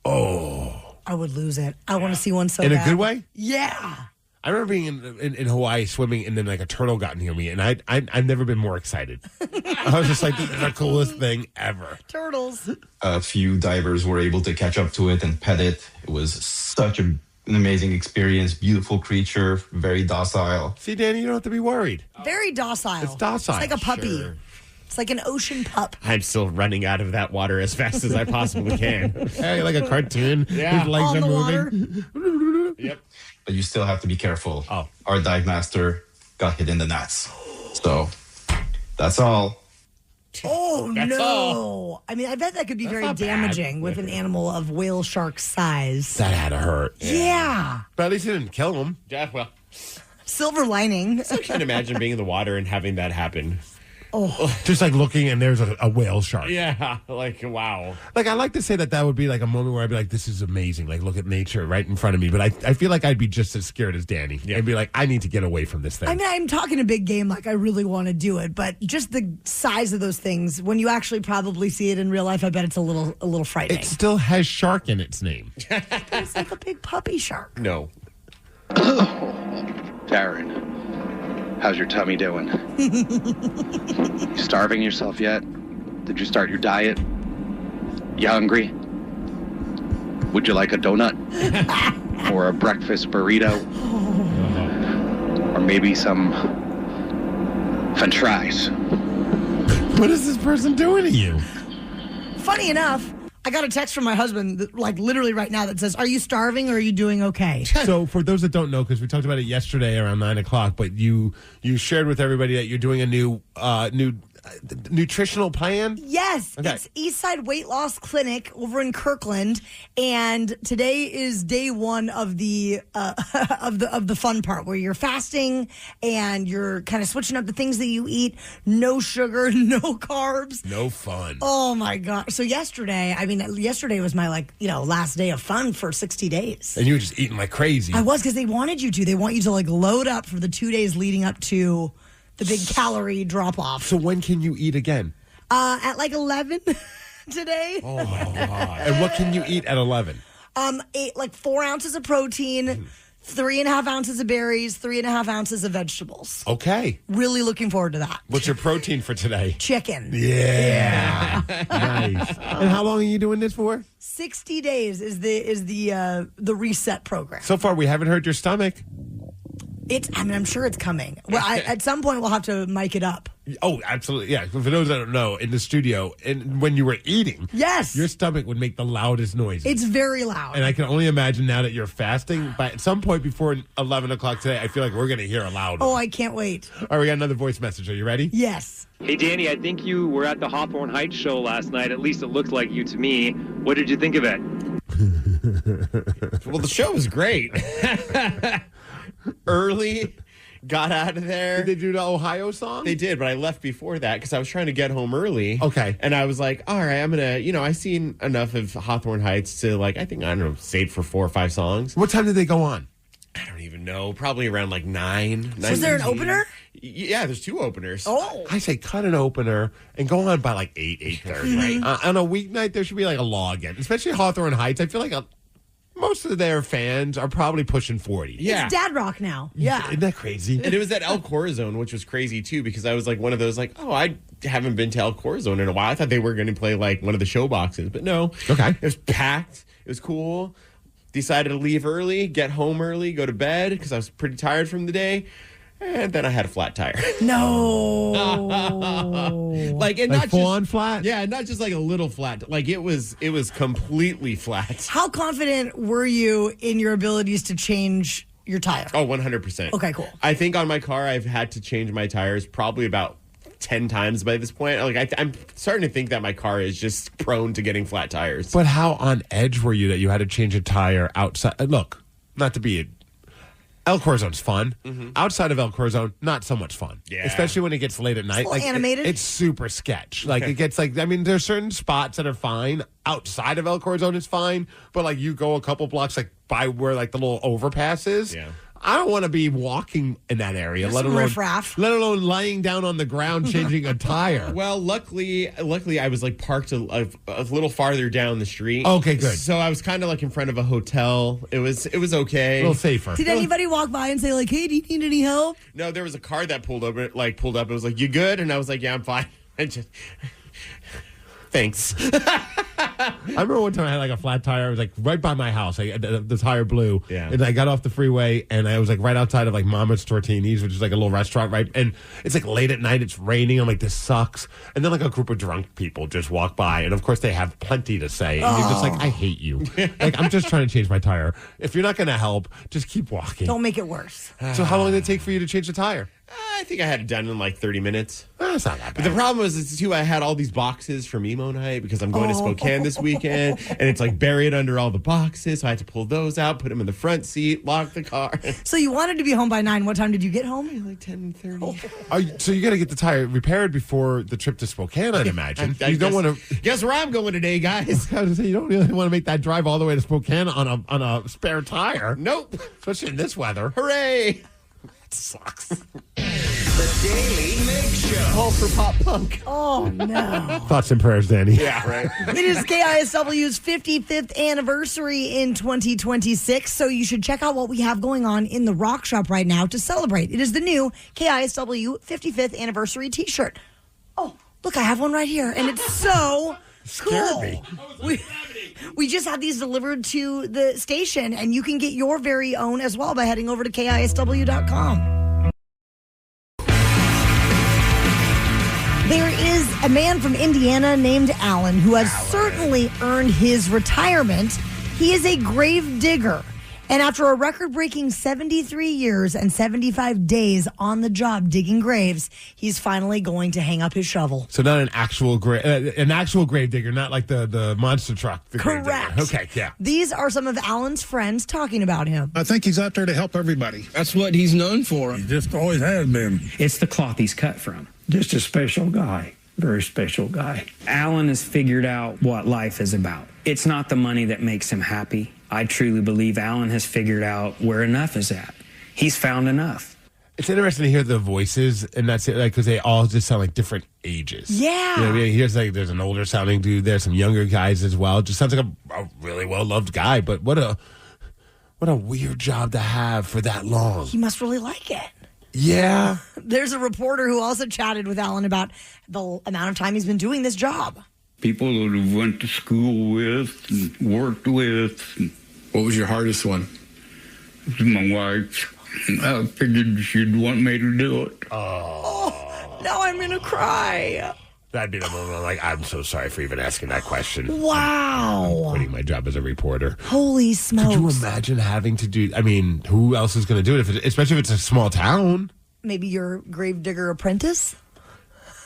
Oh. I would lose it. I want to see one so In bad. a good way? Yeah. I remember being in Hawaii swimming, and then like a turtle got near me, and I've never been more excited. I was just like, this is the coolest thing ever. Turtles. A few divers were able to catch up to it and pet it. It was such an amazing experience. Beautiful creature, very docile. See, Danny, you don't have to be worried. Very docile. It's docile. It's like a puppy. Sure. It's like an ocean pup. I'm still running out of that water as fast as I possibly can. Hey, like a cartoon. Yeah. His legs On are the moving. Yep. But you still have to be careful. Oh. Our dive master got hit in the nuts. So that's all. Oh, That's no. all. I mean, I bet that could be That's very not bad. damaging with an animal of whale shark size. That had to hurt. Yeah. But at least it didn't kill him. Yeah, well, Silver lining. I can't imagine being in the water and having that happen. Oh. Just like looking, and there's a whale shark. Yeah, like, wow. Like, I like to say that would be like a moment where I'd be like, this is amazing. Like, look at nature right in front of me. But I feel like I'd be just as scared as Danny. Yeah. I'd be like, I need to get away from this thing. I mean, I'm talking a big game like I really want to do it, but just the size of those things, when you actually probably see it in real life, I bet it's a little frightening. It still has shark in its name. It's like a big puppy shark. No. Darren, how's your tummy doing? You starving yourself yet? Did you start your diet? You hungry? Would you like a donut? Or a breakfast burrito? Or maybe some french fries? What is this person doing to you? Funny enough, I got a text from my husband, like literally right now, that says, "Are you starving or are you doing okay?" So for those that don't know, because we talked about it yesterday around 9 o'clock, but you shared with everybody that you're doing a new nutritional plan? Yes, Okay. It's Eastside Weight Loss Clinic over in Kirkland, and today is day one of the of the fun part where you're fasting and you're kind of switching up the things that you eat. No sugar, no carbs. No fun. Oh my god! So yesterday was my last day of fun for 60 days. And you were just eating like crazy. I was, because they wanted you to. They want you to load up for the 2 days leading up to the big calorie drop off. So when can you eat again? At 11 today. Oh my god! And what can you eat at 11? 4 ounces of protein, 3.5 ounces of berries, 3.5 ounces of vegetables. Okay. Really looking forward to that. What's your protein for today? Chicken. Yeah. Nice. And how long are you doing this for? 60 days is the reset program. So far, we haven't hurt your stomach. I'm sure it's coming. Well, at some point we'll have to mic it up. Oh, absolutely. Yeah. For those that don't know, in the studio, and when you were eating, yes, your stomach would make the loudest noises. It's very loud. And I can only imagine now that you're fasting, but at some point before 11 o'clock today, I feel like we're going to hear a loud one. Oh, I can't wait. All right, we got another voice message. Are you ready? Yes. Hey, Danny, I think you were at the Hawthorne Heights show last night. At least it looked like you to me. What did you think of it? Well, the show was great. Early got out of there. Did they do the Ohio song? They did, but I left before that because I was trying to get home early. Okay. And I was like, all right, I'm going to, I've seen enough of Hawthorne Heights to, I don't know, save for 4 or 5 songs. What time did they go on? I don't even know. Probably around 9. Was there an opener? Yeah, there's 2 openers. Oh. I say cut an opener and go on by 8:30. Right. On a weeknight, there should be a law again, especially Hawthorne Heights. I feel like most of their fans are probably pushing 40. Yeah. It's dad rock now. Yeah. Isn't that crazy? And it was at El Corazon, which was crazy, too, because I was one of those, I haven't been to El Corazon in a while. I thought they were going to play, one of the show boxes, but no. Okay. It was packed. It was cool. Decided to leave early, get home early, go to bed, because I was pretty tired from the day. And then I had a flat tire. No. And not full just, on flat? Yeah, not just a little flat. It was completely flat. How confident were you in your abilities to change your tire? Oh, 100%. Okay, cool. I think on my car I've had to change my tires probably about 10 times by this point. I'm starting to think that my car is just prone to getting flat tires. But how on edge were you that you had to change a tire outside? Look, not to be El Corazon's fun. Mm-hmm. Outside of El Corazon, not so much fun. Yeah. Especially when it gets late at night. It's a little animated. It's super sketch. It gets there's certain spots that are fine. Outside of El Corazon is fine. But you go a couple blocks by where the little overpass is. Yeah. I don't want to be walking in that area, There's let some alone riffraff. let alone lying down on the ground changing a tire. Well, luckily, I was parked a little farther down the street. Okay, good. So I was kind of in front of a hotel. It was okay. A little safer. Did anybody walk by and say hey, do you need any help? No, there was a car that pulled up. It was you good? And I was yeah, I'm fine. I just thanks. I remember one time I had a flat tire. It was right by my house. The tire blew. Yeah. And I got off the freeway and I was right outside of Mama's Tortini's, which is a little restaurant, right? And it's late at night. It's raining. I'm this sucks. And then a group of drunk people just walk by. And of course they have plenty to say. And you're just I hate you. I'm just trying to change my tire. If you're not going to help, just keep walking. Don't make it worse. So how long did it take for you to change the tire? I think I had it done in 30 minutes. That's not that bad. But the problem was, too, I had all these boxes from emo night because I'm going to Spokane this weekend, and it's buried under all the boxes, so I had to pull those out, put them in the front seat, lock the car. So you wanted to be home by 9. What time did you get home? 10:30. So you got to get the tire repaired before the trip to Spokane, I'd imagine. You don't want to. Guess where I'm going today, guys? I was gonna say, you don't really want to make that drive all the way to Spokane on a spare tire. Nope. Especially in this weather. Hooray! It sucks. The Daly Migs Show. Call for pop punk. Oh, no. Thoughts and prayers, Danny. Yeah, right. It is KISW's 55th anniversary in 2026, so you should check out what we have going on in the Rock Shop right now to celebrate. It is the new KISW 55th anniversary t-shirt. Oh, look, I have one right here, and it's so cool. We just had these delivered to the station, and you can get your very own as well by heading over to KISW.com. There is a man from Indiana named Alan who has certainly earned his retirement. He is a grave digger. And after a record-breaking 73 years and 75 days on the job digging graves, he's finally going to hang up his shovel. So not an actual grave digger, not like the monster truck. Correct. Okay, yeah. These are some of Alan's friends talking about him. I think he's out there to help everybody. That's what he's known for. He just always has been. It's the cloth he's cut from. Just a special guy. Very special guy. Alan has figured out what life is about. It's not the money that makes him happy. I truly believe Alan has figured out where enough is at. He's found enough. It's interesting to hear the voices, and that's it, because they all just sound like different ages. Yeah. You know what I mean? Here's there's an older sounding dude. There's some younger guys as well. Just sounds like a really well loved guy. But what a weird job to have for that long. He must really like it. Yeah. There's a reporter who also chatted with Alan about the amount of time he's been doing this job. People that I've went to school with and worked with. What was your hardest one? It was my wife. I figured she'd want me to do it. Oh, now I'm going to cry. That'd be the moment I'm so sorry for even asking that question. Wow. I'm quitting my job as a reporter. Holy smokes. Could you imagine having to do, who else is going to do it, especially if it's a small town? Maybe your gravedigger apprentice?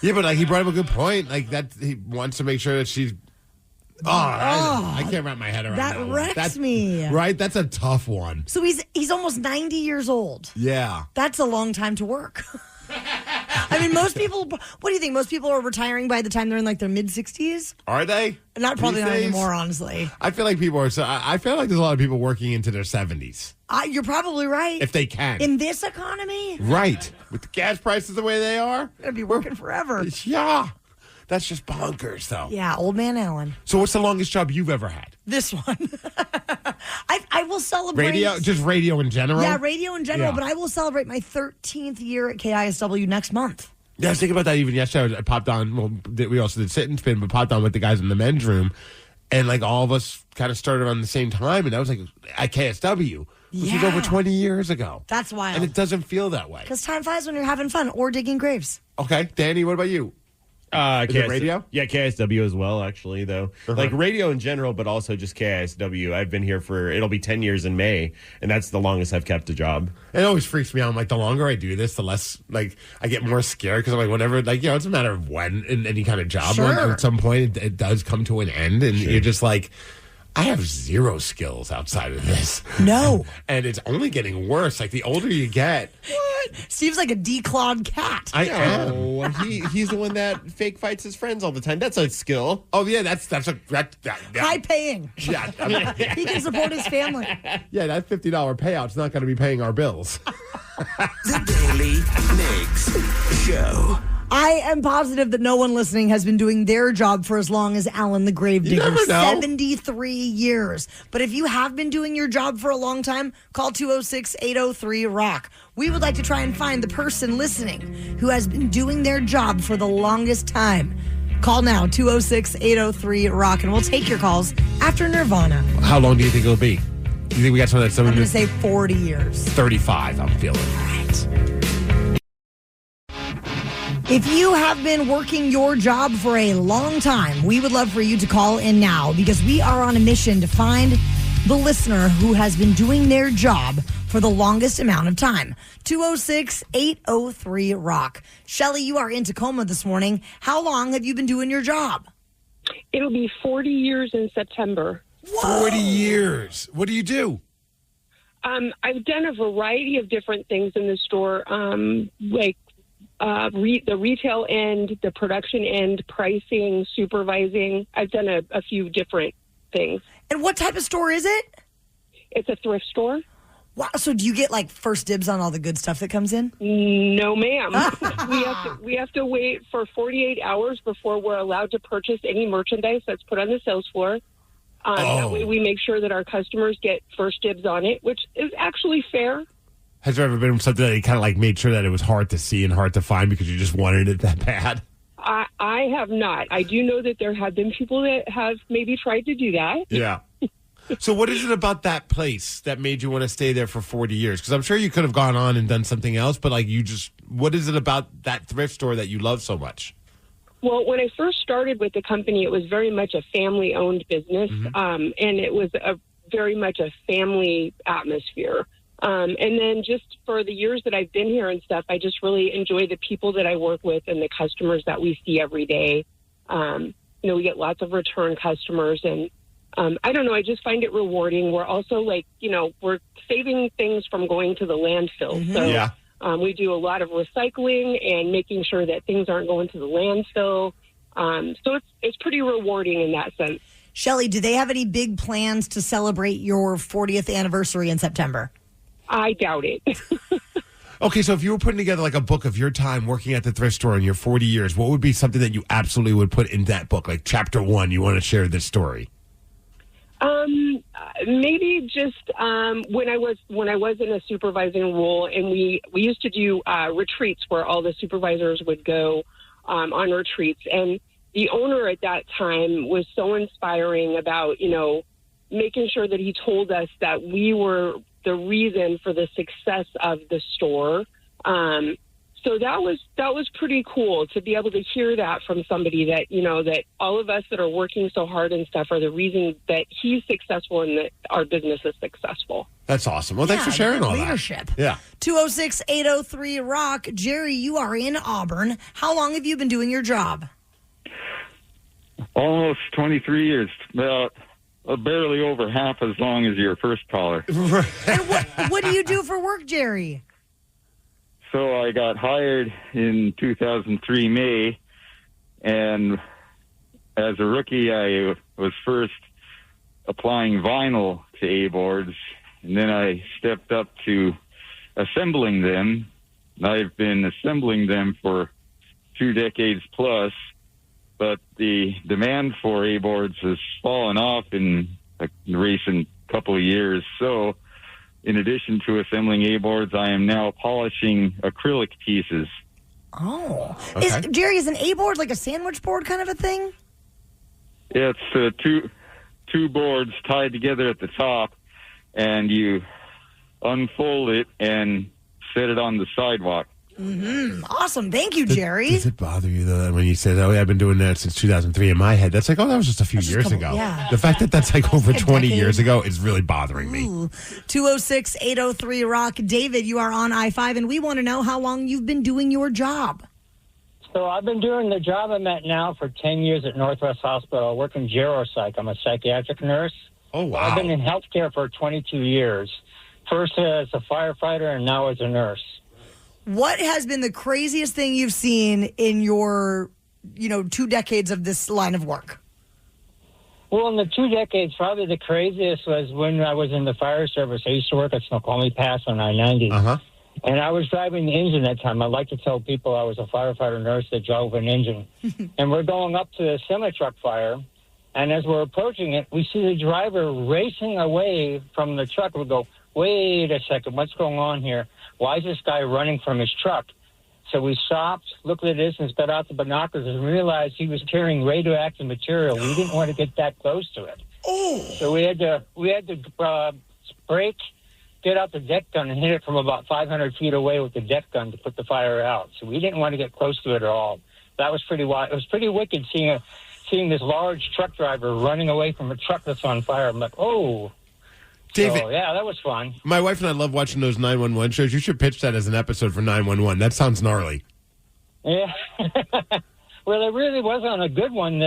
Yeah, but he brought up a good point. He wants to make sure that she's I can't wrap my head around that. That wrecks me. Right? That's a tough one. So he's almost 90 years old. Yeah. That's a long time to work. I mean, most people, what do you think? Most people are retiring by the time they're in like their mid-60s? Are they? Probably not anymore, honestly. I feel like people are, I feel like there's a lot of people working into their 70s. You're probably right. If they can. In this economy? Right. With the gas prices the way they are. They're going to be working forever. Yeah. That's just bonkers, though. Yeah, old man Alan. So what's the longest job you've ever had? This one. I will celebrate. Radio? Just radio in general? Yeah, radio in general, but I will celebrate my 13th year at KISW next month. Yeah, I was thinking about that even yesterday. I popped on, we also did sit and spin, but popped on with the guys in the men's room. And like all of us kind of started around the same time. And I was like, at KSW, which was over 20 years ago. That's wild. And it doesn't feel that way. Because time flies when you're having fun or digging graves. Okay. Danny, what about you? Is it radio? Yeah, KISW as well, actually, though. Like radio in general, but also just KISW. I've been here it'll be 10 years in May, and that's the longest I've kept a job. It always freaks me out. I'm like, the longer I do this, the less, like, I get more scared because I'm like, whenever, like, it's a matter of when in any kind of job. Sure. At some point, it does come to an end, and you're just like, I have zero skills outside of this. No. And it's only getting worse. Like, the older you get. What? Steve's like a declawed cat. I am. He's the one that fake fights his friends all the time. That's a skill. Oh, yeah, that's high paying. Yeah. He can support his family. Yeah, that $50 payout's not going to be paying our bills. The Daly Migs Show. I am positive that no one listening has been doing their job for as long as Alan the Gravedigger. You never know. 73 years. But if you have been doing your job for a long time, call 206-803-ROCK. We would like to try and find the person listening who has been doing their job for the longest time. Call now, 206-803-ROCK, and we'll take your calls after Nirvana. How long do you think it'll be? You think we got someone that's I'm going to say 40 years. 35, I'm feeling. All right. If you have been working your job for a long time, we would love for you to call in now because we are on a mission to find the listener who has been doing their job for the longest amount of time. 206-803-ROCK. Shelly, you are in Tacoma this morning. How long have you been doing your job? It'll be 40 years in September. Whoa. 40 years. What do you do? I've done a variety of different things in the store, like the retail end, the production end, pricing, supervising. I've done a few different things. And what type of store is it? It's a thrift store. Wow. So do you get like first dibs on all the good stuff that comes in? No, ma'am. we have to wait for 48 hours before we're allowed to purchase any merchandise that's put on the sales floor. That way we make sure that our customers get first dibs on it, which is actually fair. Has there ever been something that you kind of like made sure that it was hard to see and hard to find because you just wanted it that bad? I have not. I do know that there have been people that have maybe tried to do that. Yeah. So what is it about that place that made you want to stay there for 40 years? Because I'm sure you could have gone on and done something else, but like what is it about that thrift store that you love so much? Well, when I first started with the company, it was very much a family-owned business, and it was very much a family atmosphere. And then just for the years that I've been here and stuff, I just really enjoy the people that I work with and the customers that we see every day. We get lots of return customers, and I don't know, I just find it rewarding. We're also we're saving things from going to the landfill. Mm-hmm. So we do a lot of recycling and making sure that things aren't going to the landfill. So it's pretty rewarding in that sense. Shelly, do they have any big plans to celebrate your 40th anniversary in September? I doubt it. Okay, so if you were putting together like a book of your time working at the thrift store in your 40 years, what would be something that you absolutely would put in that book? Like chapter 1, you want to share this story? Maybe just when I was in a supervising role, and we used to do retreats where all the supervisors would go on retreats, and the owner at that time was so inspiring about making sure that he told us that we were the reason for the success of the store. So that was pretty cool to be able to hear that from somebody that, that all of us that are working so hard and stuff are the reason that he's successful and that our business is successful. That's awesome. Well, thanks for sharing all leadership. that. Yeah. 206-803-ROCK. Jerry, you are in Auburn. How long have you been doing your job? Almost 23 years. About barely over half as long as your first caller. And what do you do for work, Jerry? So I got hired in 2003 May, and as a rookie, I was first applying vinyl to A-boards, and then I stepped up to assembling them. I've been assembling them for 2 decades plus, but the demand for A-boards has fallen off in the recent couple of years. So in addition to assembling A-boards, I am now polishing acrylic pieces. Oh. Okay. Jerry, is an A-board like a sandwich board kind of a thing? It's two boards tied together at the top, and you unfold it and set it on the sidewalk. Mm-hmm. Awesome. Thank you, Jerry. Does it bother you, though, that when you said, oh, yeah, I've been doing that since 2003 in my head? That's like, oh, that was just a few years ago. Yeah. The fact that that's like over 20 years ago is really bothering me. 206-803-ROCK. David, you are on I-5, and we want to know how long you've been doing your job. So I've been doing the job I'm at now for 10 years at Northwest Hospital. I work in geropsych. I'm a psychiatric nurse. Oh, wow. I've been in healthcare for 22 years. First as a firefighter and now as a nurse. What has been the craziest thing you've seen in your, 2 decades of this line of work? Well, in the 2 decades, probably the craziest was when I was in the fire service. I used to work at Snoqualmie Pass on I-90. Uh-huh. And I was driving the engine that time. I like to tell people I was a firefighter nurse that drove an engine. And we're going up to the semi-truck fire. And as we're approaching it, we see the driver racing away from the truck. We go, wait a second, what's going on here? Why is this guy running from his truck? So we stopped, looked at the distance, got out the binoculars, and realized he was carrying radioactive material. We didn't want to get that close to it. So we had to brake, get out the deck gun, and hit it from about 500 feet away with the deck gun to put the fire out. So we didn't want to get close to it at all. That was pretty wild. It was pretty wicked seeing this large truck driver running away from a truck that's on fire. I'm like, oh. David, so, yeah, that was fun. My wife and I love watching those 911 shows. You should pitch that as an episode for 911. That sounds gnarly. Yeah. Well, there really was on a good one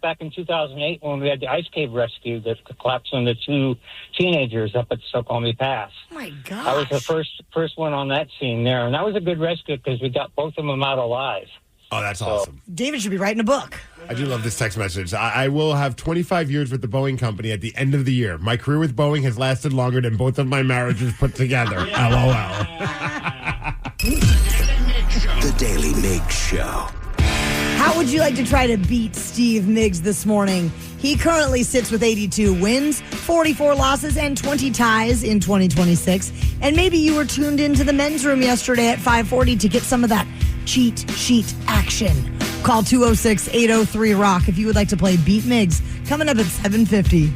back in 2008 when we had the ice cave rescue that collapsed on the 2 teenagers up at Snoqualmie Pass. Oh, my gosh. I was the first one on that scene there, and that was a good rescue because we got both of them out alive. Oh, that's awesome. David should be writing a book. I do love this text message. I will have 25 years with the Boeing company at the end of the year. My career with Boeing has lasted longer than both of my marriages put together. LOL. The Daily Migs Show. How would you like to try to beat Steve Migs this morning? He currently sits with 82 wins, 44 losses, and 20 ties in 2026. And maybe you were tuned into the men's room yesterday at 5:40 to get some of that cheat sheet action. Call 206-803-ROCK if you would like to play Beat Migs. Coming up at 7:50.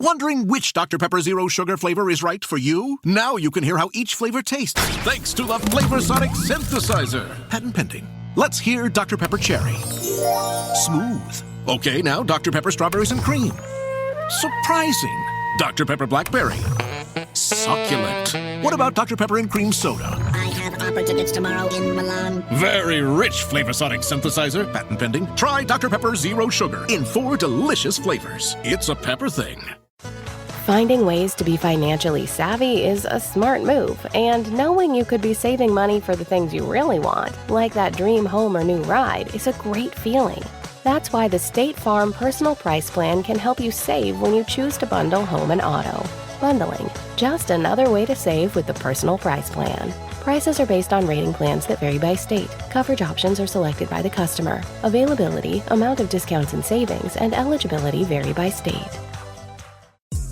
Wondering which Dr. Pepper Zero Sugar flavor is right for you? Now you can hear how each flavor tastes, thanks to the Flavor Sonic Synthesizer. Patent pending. Let's hear Dr. Pepper Cherry. Smooth. Okay, now Dr. Pepper Strawberries and Cream. Surprising. Dr. Pepper Blackberry. Succulent. What about Dr. Pepper and Cream Soda? I have opera tickets tomorrow in Milan. Very rich Flavor Sonic Synthesizer. Patent pending. Try Dr. Pepper Zero Sugar in 4 delicious flavors. It's a pepper thing. Finding ways to be financially savvy is a smart move, and knowing you could be saving money for the things you really want, like that dream home or new ride, is a great feeling. That's why the State Farm Personal Price Plan can help you save when you choose to bundle home and auto. Bundling, just another way to save with the Personal Price Plan. Prices are based on rating plans that vary by state. Coverage options are selected by the customer. Availability, amount of discounts and savings, and eligibility vary by state.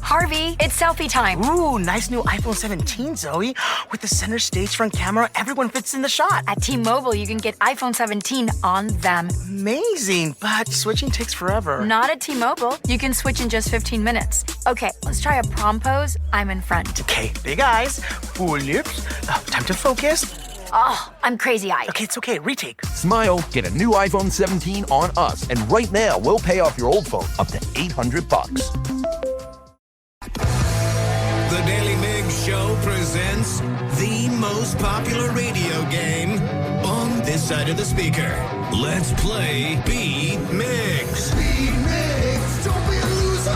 Harvey, it's selfie time. Ooh, nice new iPhone 17, Zoe. With the center stage front camera, everyone fits in the shot. At T-Mobile, you can get iPhone 17 on them. Amazing, but switching takes forever. Not at T-Mobile. You can switch in just 15 minutes. Okay, let's try a prom pose. I'm in front. Okay, big eyes, full lips. Time to focus. Oh, I'm crazy-eyed. Okay, it's okay. Retake. Smile, get a new iPhone 17 on us, and right now we'll pay off your old phone up to $800. The Daily Migs Show presents the most popular radio game on this side of the speaker. Let's play Beat Migs. Beat Migs, don't be a loser.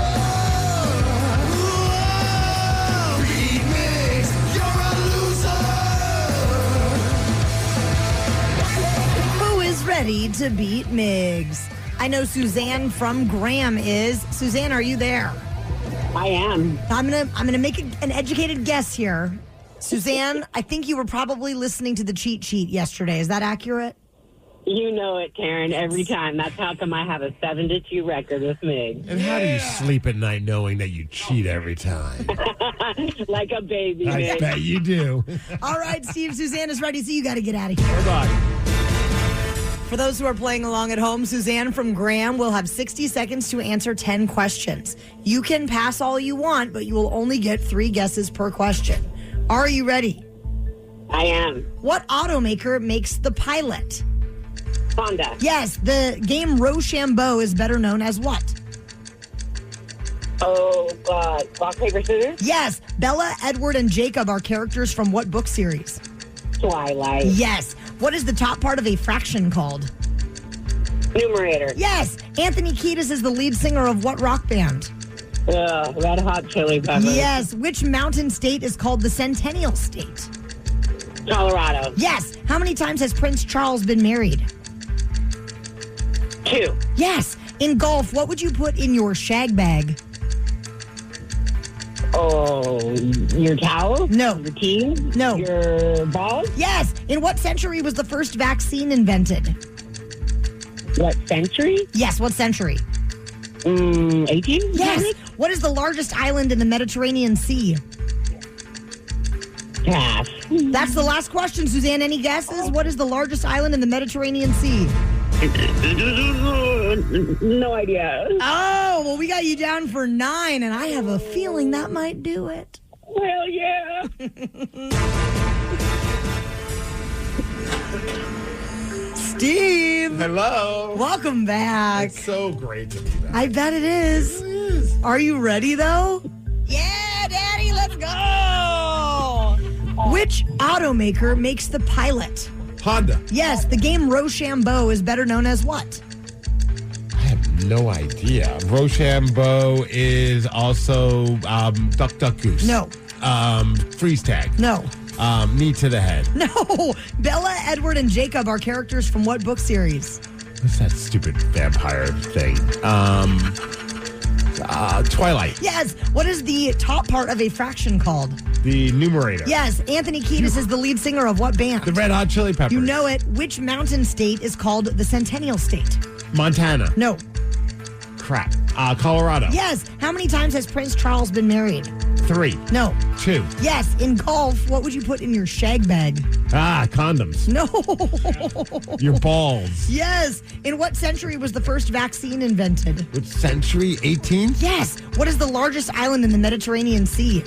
Whoa. Beat Migs, you're a loser. Who is ready to beat Migs? I know Suzanne from Graham is. Suzanne, are you there? I am. I'm gonna make an educated guess here. Suzanne, I think you were probably listening to the cheat sheet yesterday. Is that accurate? You know it, Karen, every time. That's how come I have a 7-2 record with Migs. And how do you sleep at night knowing that you cheat every time? Like a baby, I Migs. bet you do. All right, Steve, Suzanne is ready, so you got to get out of here. Bye-bye. For those who are playing along at home, Suzanne from Graham will have 60 seconds to answer 10 questions. You can pass all you want, but you will only get 3 guesses per question. Are you ready? I am. What automaker makes the Pilot? Honda. Yes, the game Rochambeau is better known as what? Rock, paper, scissors? Yes, Bella, Edward, and Jacob are characters from what book series? Twilight. Yes. What is the top part of a fraction called? Numerator. Yes. Anthony Kiedis is the lead singer of what rock band? Red Hot Chili Peppers. Yes. Which mountain state is called the Centennial State? Colorado. Yes. How many times has Prince Charles been married? 2. Yes. In golf, what would you put in your shag bag? Your towel? No. Your team? No. Your balls? Yes. In what century was the first vaccine invented? What century? Yes, what century? 18? Yes. What is the largest island in the Mediterranean Sea? Pass. That's the last question, Suzanne. Any guesses? What is the largest island in the Mediterranean Sea? No idea. Oh, well, we got you down for 9, and I have a feeling that might do it. Hell yeah. Steve. Hello. Welcome back. It's so great to be back. I bet it is. Are you ready, though? Yeah, Daddy, let's go. Which automaker makes the Pilot? Honda. Yes, the game Rochambeau is better known as what? I have no idea. Rochambeau is also Duck Duck Goose. No. Freeze Tag. No. Knee to the head. No. Bella, Edward, and Jacob are characters from what book series? What's that stupid vampire thing? Twilight. Yes. What is the top part of a fraction called? The numerator. Yes. Anthony Kiedis is the lead singer of what band? The Red Hot Chili Peppers. You know it. Which mountain state is called the Centennial State? Montana. No. Crap. Colorado. Yes. How many times has Prince Charles been married? 3. No. 2. Yes. In golf, what would you put in your shag bag? Condoms. No. Your balls. Yes. In what century was the first vaccine invented? Which century? 18th? Yes. What is the largest island in the Mediterranean Sea?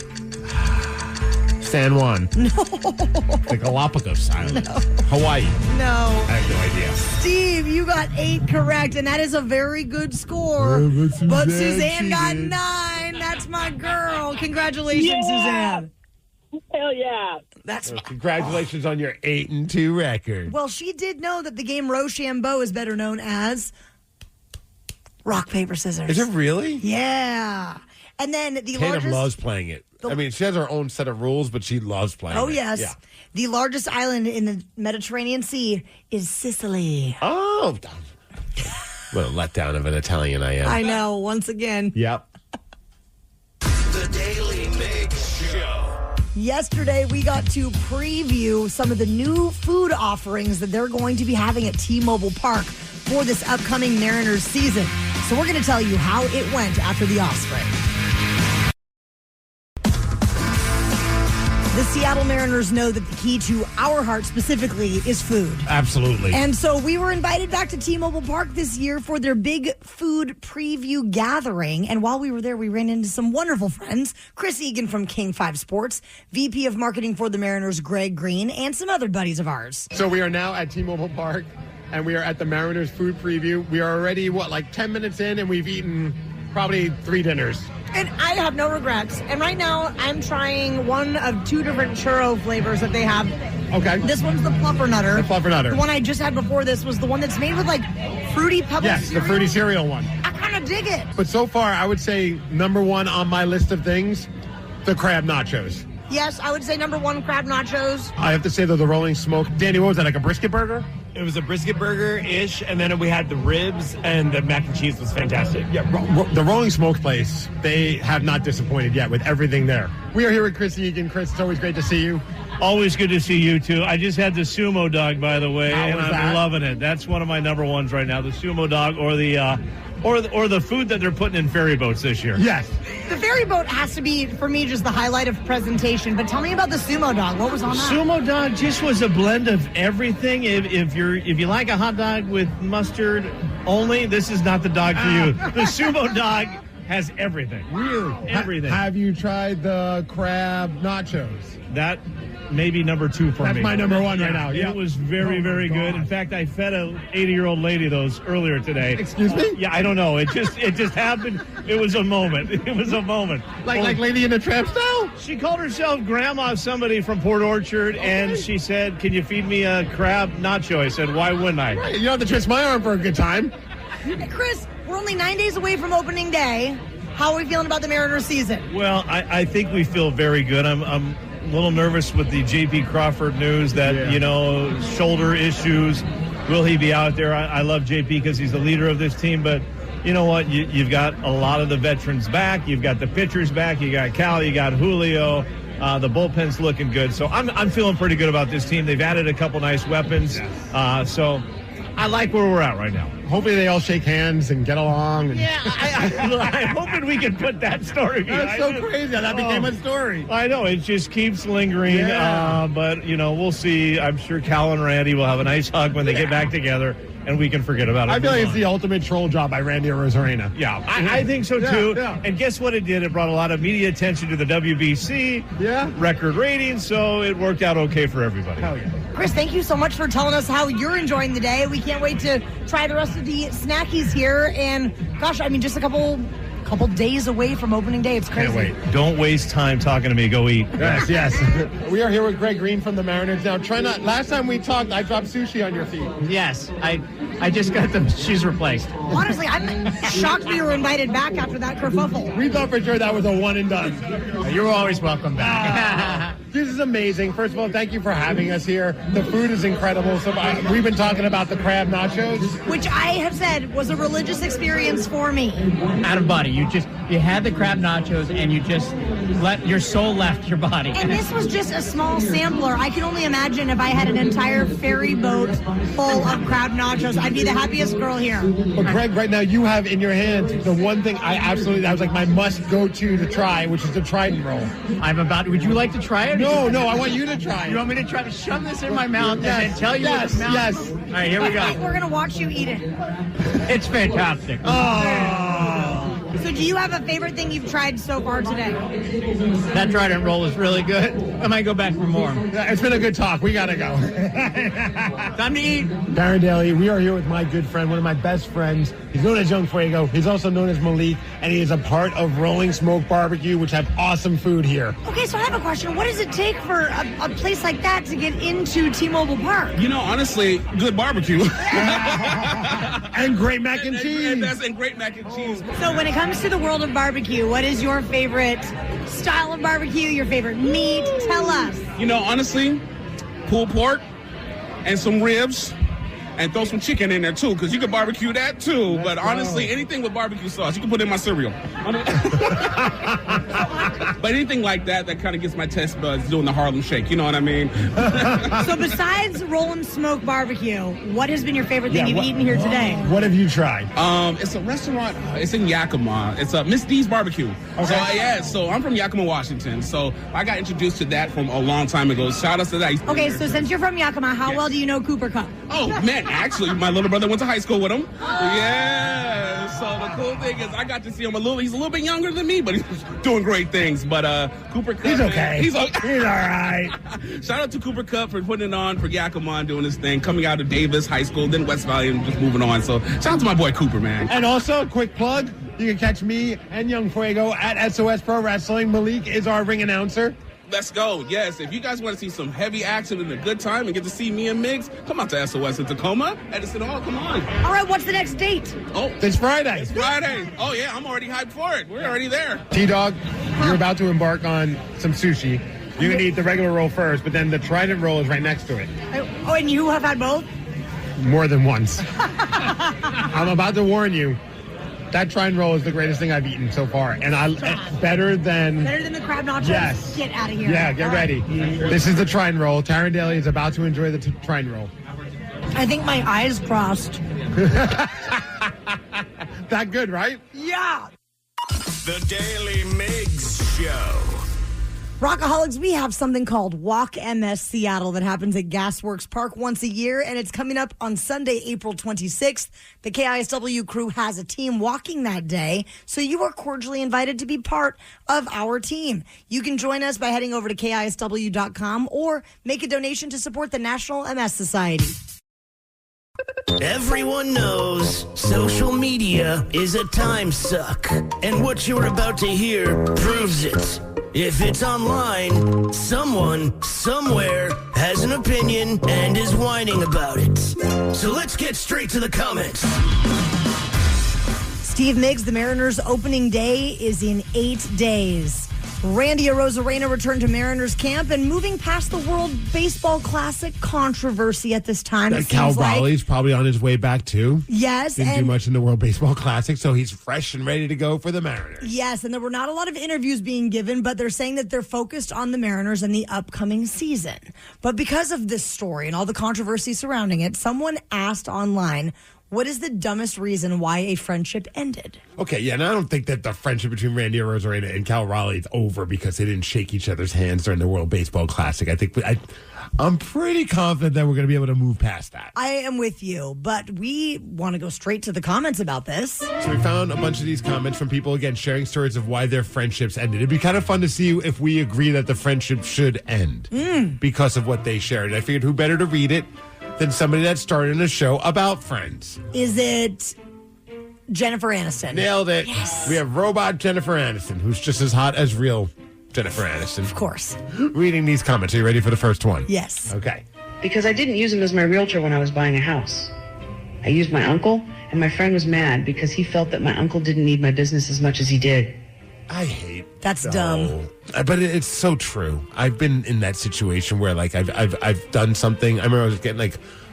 San Juan. No. The Galapagos Islands. No. Hawaii. No. I have no idea. Steve, you got 8 correct, and that is a very good score. But Suzanne got 9. That's my girl. Congratulations, Suzanne. Hell yeah. That's congratulations on your 8-2 record. Well, she did know that the game Rochambeau is better known as rock, paper, scissors. Is it really? Yeah. And then the Tatum largest... loves playing it. I mean, she has her own set of rules, but she loves playing it. Oh, yes. Yeah. The largest island in the Mediterranean Sea is Sicily. Oh. What a letdown of an Italian I am. I know, once again. Yep. The Daily Migs Show. Yesterday, we got to preview some of the new food offerings that they're going to be having at T-Mobile Park for this upcoming Mariners season. So we're going to tell you how it went after the offspring. The Seattle Mariners know that the key to our heart specifically is food. Absolutely. And so we were invited back to T-Mobile Park this year for their big food preview gathering. And while we were there, we ran into some wonderful friends. Chris Egan from King 5 Sports, VP of Marketing for the Mariners, Greg Green, and some other buddies of ours. So we are now at T-Mobile Park, and we are at the Mariners food preview. We are already, 10 minutes in, and we've eaten probably 3 dinners. And I have no regrets. And right now, I'm trying one of 2 different churro flavors that they have. Okay. This one's the Fluffernutter. The Fluffernutter. The one I just had before this was the one that's made with like fruity pebbles. Yes, cereal. the fruity cereal one. I kind of dig it. But so far, I would say number one on my list of things, the crab nachos. Yes, I would say number one, crab nachos. I have to say, though, the Rolling Smoke. Danny, what was that, like a brisket burger? It was a brisket burger-ish, and then we had the ribs, and the mac and cheese was fantastic. Yeah, the Rolling Smoke place, they have not disappointed yet with everything there. We are here with Chris Egan. Chris, it's always great to see you. Always good to see you, too. I just had the sumo dog, by the way, and I'm loving it. That's one of my number ones right now, the sumo dog or the food that they're putting in ferry boats this year. Yes. The ferry boat has to be, for me, just the highlight of presentation. But tell me about the sumo dog. What was on that? Sumo dog just was a blend of everything. If you like a hot dog with mustard only, this is not the dog for you. The sumo dog has everything. Really? Everything. Have you tried the crab nachos? That may be number two for me. That's my number one right now. Yeah. It was very, very good. In fact, I fed a 80-year-old lady those earlier today. Excuse me? Yeah, I don't know. It just happened. It was a moment. It was a moment. Like Lady in the Tramp style? She called herself Grandma somebody from Port Orchard, and she said, "Can you feed me a crab nacho?" I said, "Why wouldn't I?" Right, you don't have to twist my arm for a good time. Hey, Chris, we're only 9 days away from opening day. How are we feeling about the Mariners season? Well, I think we feel very good. I'm a little nervous with the J.P. Crawford news that, shoulder issues. Will he be out there? I love J.P. because he's the leader of this team, but you know what? You've got a lot of the veterans back. You've got the pitchers back. You got Cal. You got Julio. The bullpen's looking good. So I'm feeling pretty good about this team. They've added a couple nice weapons. So I like where we're at right now. Hopefully they all shake hands and get along. And... Yeah, I'm hoping we can put that story behind. That's so crazy how that became a story. I know, it just keeps lingering. Yeah. But, we'll see. I'm sure Cal and Randy will have a nice hug when they get back together, and we can forget about it. I feel like it's the ultimate troll job by Randy Arozarena. Yeah, I think so, too. Yeah. And guess what it did? It brought a lot of media attention to the WBC. Yeah. Record ratings, so it worked out okay for everybody. Hell yeah. Chris, thank you so much for telling us how you're enjoying the day. We can't wait to try the rest of the snackies here. And gosh, just a couple days away from opening day. It's crazy. Can't wait. Don't waste time talking to me. Go eat. Yes. We are here with Greg Green from the Mariners. Now, last time we talked, I dropped sushi on your feet. Yes, I just got the shoes replaced. Honestly, I'm shocked we were invited back after that kerfuffle. We thought for sure that was a one and done. You're always welcome back. This is amazing. First of all, thank you for having us here. The food is incredible. So we've been talking about the crab nachos, which I have said was a religious experience for me. Out of body. You had the crab nachos and you just your soul left your body. And this was just a small sampler. I can only imagine if I had an entire ferry boat full of crab nachos, I'd be the happiest girl here. Well, Greg, right now you have in your hand the one thing that was like my must go to try, which is the Trident roll. Would you like to try it? No, I want you to try it. You want me to try to shove this in my mouth and then tell you what the mouth? Yes. All right, here we go. We're going to watch you eat it. It's fantastic. So do you have a favorite thing you've tried so far today? That Trident roll is really good. I might go back for more. It's been a good talk. We got to go. Time to eat. Darren Daly, we are here with my good friend, one of my best friends. He's known as Young Fuego. He's also known as Malik, and he is a part of Rolling Smoke Barbecue, which have awesome food here. Okay, so I have a question. What does it take for a place like that to get into T-Mobile Park? Honestly, good barbecue. And great mac and cheese. And great mac and cheese. So when it comes to the world of barbecue, what is your favorite style of barbecue, your favorite meat? Tell us. Honestly, pulled pork and some ribs. And throw some chicken in there, too, because you can barbecue that, too. But honestly, anything with barbecue sauce, you can put in my cereal. But anything like that kind of gets my taste buds doing the Harlem Shake. You know what I mean? So besides Rollin' Smoke Barbecue, what has been your favorite thing you've eaten here today? What have you tried? It's a restaurant. It's in Yakima. It's Miss D's Barbecue. Okay. So I'm from Yakima, Washington. So I got introduced to that from a long time ago. Shout out to that. Okay, so since you're from Yakima, how well do you know Cooper Cup? Oh, man. Actually, my little brother went to high school with him. Yeah. So the cool thing is I got to see him he's a little bit younger than me, but he's doing great things. But Cooper Cup. He's okay. He's all right. Shout out to Cooper Cup for putting it on for Yakima and doing his thing, coming out of Davis High School, then West Valley, and just moving on. So shout out to my boy Cooper, man. And also, quick plug, you can catch me and Young Fuego at SOS Pro Wrestling. Malik is our ring announcer. Let's go. Yes, if you guys want to see some heavy action and a good time and get to see me and Migs, come out to SOS in Tacoma, Edison Hall. Come on. All right, what's the next date? Oh, It's Friday. it's Friday. Oh, yeah, I'm already hyped for it. We're already there. T-Dog, you're about to embark on some sushi. You can eat the regular roll first, but then the trident roll is right next to it. Oh, and you have had both? More than once. I'm about to warn you. That trident roll is the greatest thing I've eaten so far. And better than the crab nachos? Yes. Get out of here. Yeah, get ready. This is the trident roll. Taryn Daly is about to enjoy the trident roll. I think my eyes crossed. That good, right? Yeah. The Daily Migs Show. Rockaholics, we have something called Walk MS Seattle that happens at Gasworks Park once a year, and it's coming up on Sunday, April 26th. The KISW crew has a team walking that day, so you are cordially invited to be part of our team. You can join us by heading over to KISW.com or make a donation to support the National MS Society. Everyone knows social media is a time suck, and what you're about to hear proves it. If it's online, someone, somewhere, has an opinion and is whining about it. So let's get straight to the comments. Steve Migs, the Mariners' opening day is in 8 days. Randy Arozarena returned to Mariners camp and moving past the World Baseball Classic controversy at this time. Cal Raleigh's probably on his way back, too. Yes. Didn't do much in the World Baseball Classic, so he's fresh and ready to go for the Mariners. Yes, and there were not a lot of interviews being given, but they're saying that they're focused on the Mariners and the upcoming season. But because of this story and all the controversy surrounding it, someone asked online, what is the dumbest reason why a friendship ended? Okay, yeah, and I don't think that the friendship between Randy Arozarena and Cal Raleigh is over because they didn't shake each other's hands during the World Baseball Classic. I'm pretty confident that we're going to be able to move past that. I am with you, but we want to go straight to the comments about this. So we found a bunch of these comments from people, again, sharing stories of why their friendships ended. It'd be kind of fun to see if we agree that the friendship should end because of what they shared. And I figured who better to read it than somebody that started in a show about friends. Is it Jennifer Aniston? Nailed it. Yes. We have robot Jennifer Aniston, who's just as hot as real Jennifer Aniston. Of course. Reading these comments. Are you ready for the first one? Yes. Okay. Because I didn't use him as my realtor when I was buying a house. I used my uncle, and my friend was mad because he felt that my uncle didn't need my business as much as he did. I hate That's dumb. But it's so true. I've been in that situation where like I've done something. I remember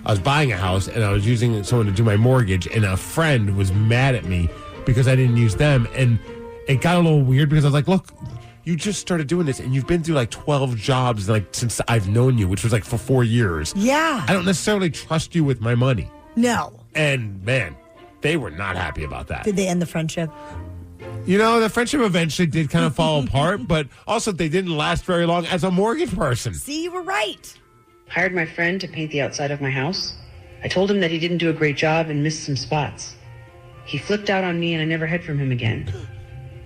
I was buying a house and I was using someone to do my mortgage, and a friend was mad at me because I didn't use them, and it got a little weird because I was like, look, you just started doing this and you've been through like 12 jobs like since I've known you, which was like for 4 years. Yeah. I don't necessarily trust you with my money. No. And man, they were not happy about that. Did they end the friendship? You know, the friendship eventually did kind of fall apart, but also they didn't last very long as a mortgage person. See, you were right. Hired my friend to paint the outside of my house. I told him that he didn't do a great job and missed some spots. He flipped out on me and I never heard from him again.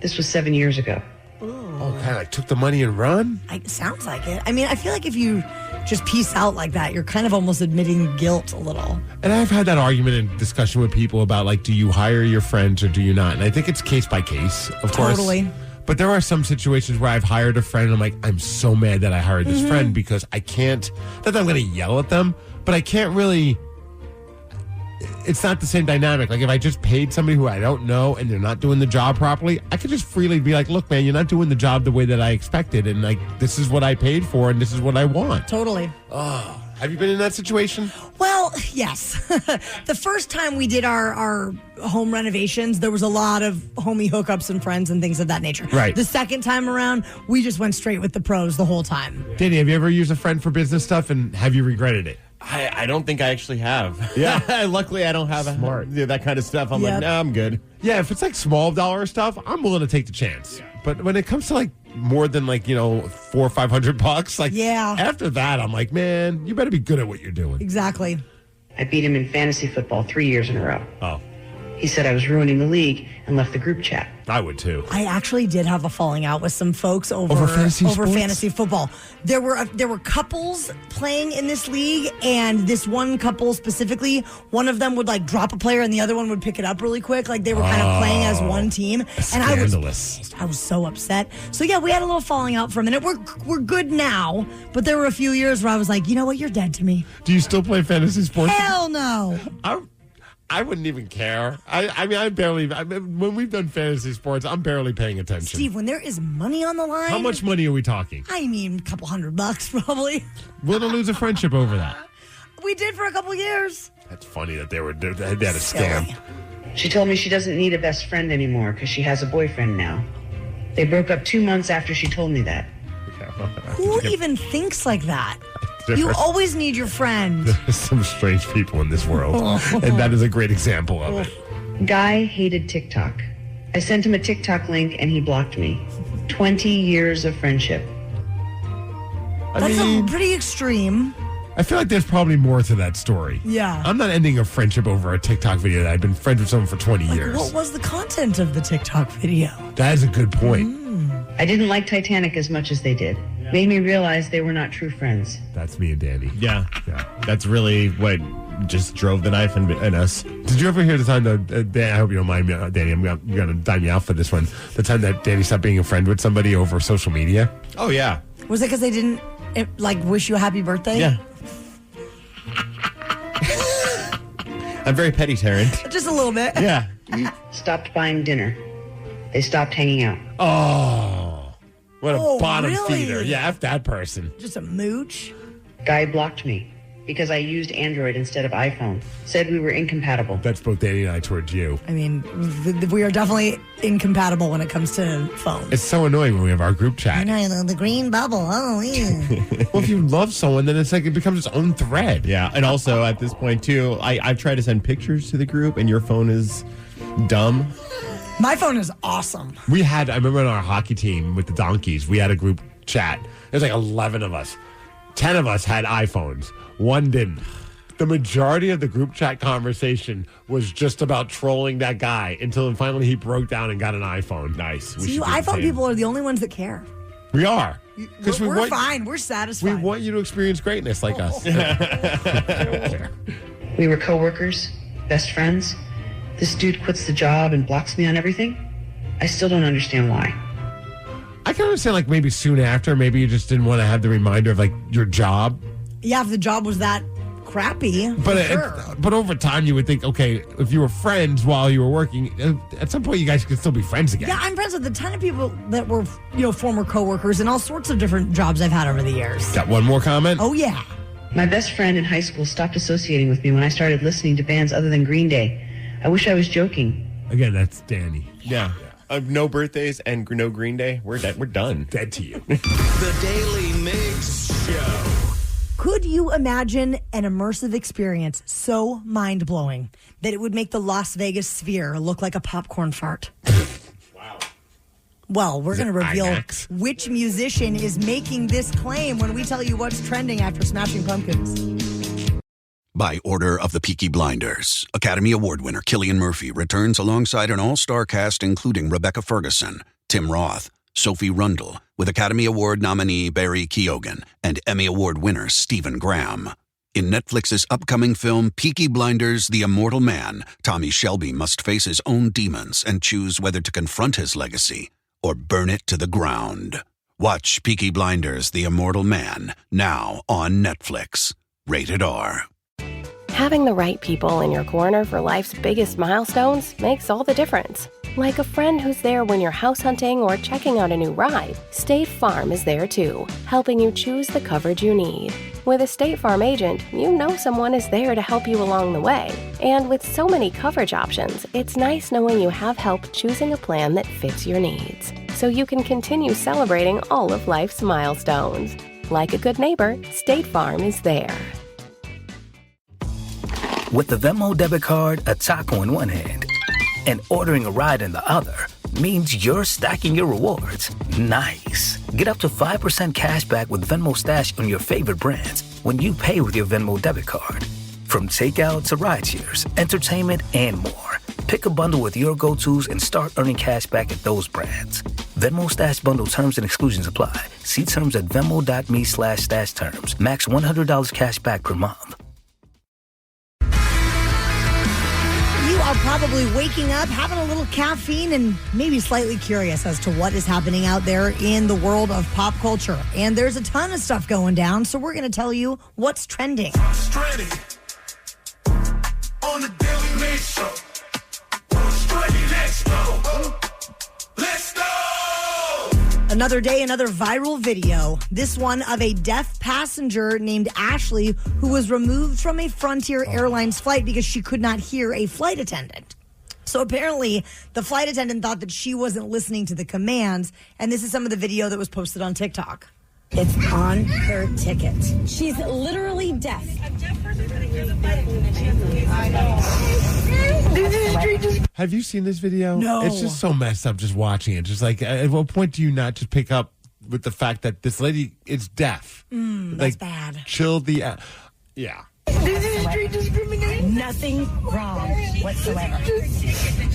This was 7 years ago. Oh, kind of like took the money and run? Sounds like it. I mean, I feel like if you just peace out like that, you're kind of almost admitting guilt a little. And I've had that argument and discussion with people about, like, do you hire your friends or do you not? And I think it's case by case, of course. Totally. But there are some situations where I've hired a friend and I'm like, I'm so mad that I hired this friend because I can't, not that I'm going to yell at them, but I can't really, it's not the same dynamic. Like if I just paid somebody who I don't know and they're not doing the job properly, I could just freely be like, look, man, you're not doing the job the way that I expected. And like, this is what I paid for and this is what I want. Totally. Oh, have you been in that situation? Well, yes. The first time we did our home renovations, there was a lot of homie hookups and friends and things of that nature. Right. The second time around, we just went straight with the pros the whole time. Danny, have you ever used a friend for business stuff and have you regretted it? I don't think I actually have. Yeah. Luckily, I don't have that kind of stuff. I'm like, nah, I'm good. Yeah, if it's like small dollar stuff, I'm willing to take the chance. But when it comes to like more than like, $400 or $500, like after that, I'm like, man, you better be good at what you're doing. Exactly. I beat him in fantasy football 3 years in a row. Oh. He said I was ruining the league and left the group chat. I would too. I actually did have a falling out with some folks over fantasy football. There were couples playing in this league, and this one couple specifically, one of them would like drop a player and the other one would pick it up really quick. Like they were kind of playing as one team. And I was so upset. So yeah, we had a little falling out for a minute. We're good now, but there were a few years where I was like, you know what, you're dead to me. Do you still play fantasy sports? Hell no. I wouldn't even care. When we've done fantasy sports, I'm barely paying attention. Steve, when there is money on the line. How much money are we talking? I mean, a couple $100 probably. We're going to lose a friendship over that. We did for a couple years. That's funny that they had a scam. She told me she doesn't need a best friend anymore because she has a boyfriend now. They broke up 2 months after she told me that. Who even thinks like that? You always need your friend. There's some strange people in this world, and that is a great example of it. Guy hated TikTok. I sent him a TikTok link, and he blocked me. 20 years of friendship. That's pretty extreme. I feel like there's probably more to that story. Yeah. I'm not ending a friendship over a TikTok video that I've been friends with someone for 20 years. What was the content of the TikTok video? That is a good point. I didn't like Titanic as much as they did. Made me realize they were not true friends. That's me and Danny. Yeah. That's really what just drove the knife in us. Did you ever hear the time that, I hope you don't mind me, Danny, I'm going to dime you out for this one, the time that Danny stopped being a friend with somebody over social media? Oh, yeah. Was it because they didn't, wish you a happy birthday? Yeah. I'm very petty, Taryn. Just a little bit. Yeah. Stopped buying dinner. They stopped hanging out. Oh. What a bottom really? feeder. Yeah, F that person. Just a mooch? Guy blocked me because I used Android instead of iPhone. Said we were incompatible. That's both Danny and I towards you. I mean, we are definitely incompatible when it comes to phones. It's so annoying when we have our group chat. I know, the green bubble. Oh, yeah. Well, if you love someone, then it's like it becomes its own thread. Yeah, and also at this point, too, I've tried to send pictures to the group, and your phone is dumb. My phone is awesome. I remember on our hockey team with the Donkeys, we had a group chat. There's like 11 of us. 10 of us had iPhones. One didn't. The majority of the group chat conversation was just about trolling that guy until finally he broke down and got an iPhone. Nice. See, you iPhone people are the only ones that care. We are. We're fine. We're satisfied. We want you to experience greatness like us. We were coworkers, best friends. This dude quits the job and blocks me on everything. I still don't understand why. I can understand, like, maybe soon after, maybe you just didn't want to have the reminder of, like, your job. Yeah, if the job was that crappy. But over time, you would think, okay, if you were friends while you were working, at some point you guys could still be friends again. Yeah, I'm friends with a ton of people that were, former coworkers and all sorts of different jobs I've had over the years. Got one more comment? Oh, yeah. My best friend in high school stopped associating with me when I started listening to bands other than Green Day. I wish I was joking. Again, that's Danny. Yeah. No birthdays and no Green Day. We're done. Dead to you. The Daily Migs Show. Could you imagine an immersive experience so mind-blowing that it would make the Las Vegas Sphere look like a popcorn fart? Wow. Well, we're going to reveal IMAX? which musician is making this claim when we tell you what's trending after Smashing Pumpkins. By order of the Peaky Blinders, Academy Award winner Cillian Murphy returns alongside an all-star cast including Rebecca Ferguson, Tim Roth, Sophie Rundle, with Academy Award nominee Barry Keoghan and Emmy Award winner Stephen Graham. In Netflix's upcoming film Peaky Blinders: The Immortal Man, Tommy Shelby must face his own demons and choose whether to confront his legacy or burn it to the ground. Watch Peaky Blinders: The Immortal Man now on Netflix. Rated R. Having the right people in your corner for life's biggest milestones makes all the difference. Like a friend who's there when you're house hunting or checking out a new ride, State Farm is there too, helping you choose the coverage you need. With a State Farm agent, you know someone is there to help you along the way. And with so many coverage options, it's nice knowing you have help choosing a plan that fits your needs, so you can continue celebrating all of life's milestones. Like a good neighbor, State Farm is there. With the Venmo debit card, a taco in one hand, and ordering a ride in the other, means you're stacking your rewards. Nice. Get up to 5% cash back with Venmo Stash on your favorite brands when you pay with your Venmo debit card. From takeout to rideshares, entertainment, and more, Pick a bundle with your go-tos and start earning cash back at those brands. Venmo Stash Bundle terms and exclusions apply. See terms at venmo.me/stash terms. Max $100 cash back per month. You are probably waking up, having a little caffeine, and maybe slightly curious as to what is happening out there in the world of pop culture. And there's a ton of stuff going down, so we're going to tell you what's trending. What's trending on the Daily Migs Show? What's trending? Let's go. Let's go. Another day, another viral video. This one of a deaf passenger named Ashley who was removed from a Frontier Airlines flight because she could not hear a flight attendant. So apparently, the flight attendant thought that she wasn't listening to the commands, and this is some of the video that was posted on TikTok. It's on her ticket. She's literally deaf. Have you seen this video? No. It's just so messed up just watching it. Just like, at what point do you not just pick up with the fact that this lady is deaf? That's bad. Chill the... yeah. This is street discrimination. Nothing wrong whatsoever.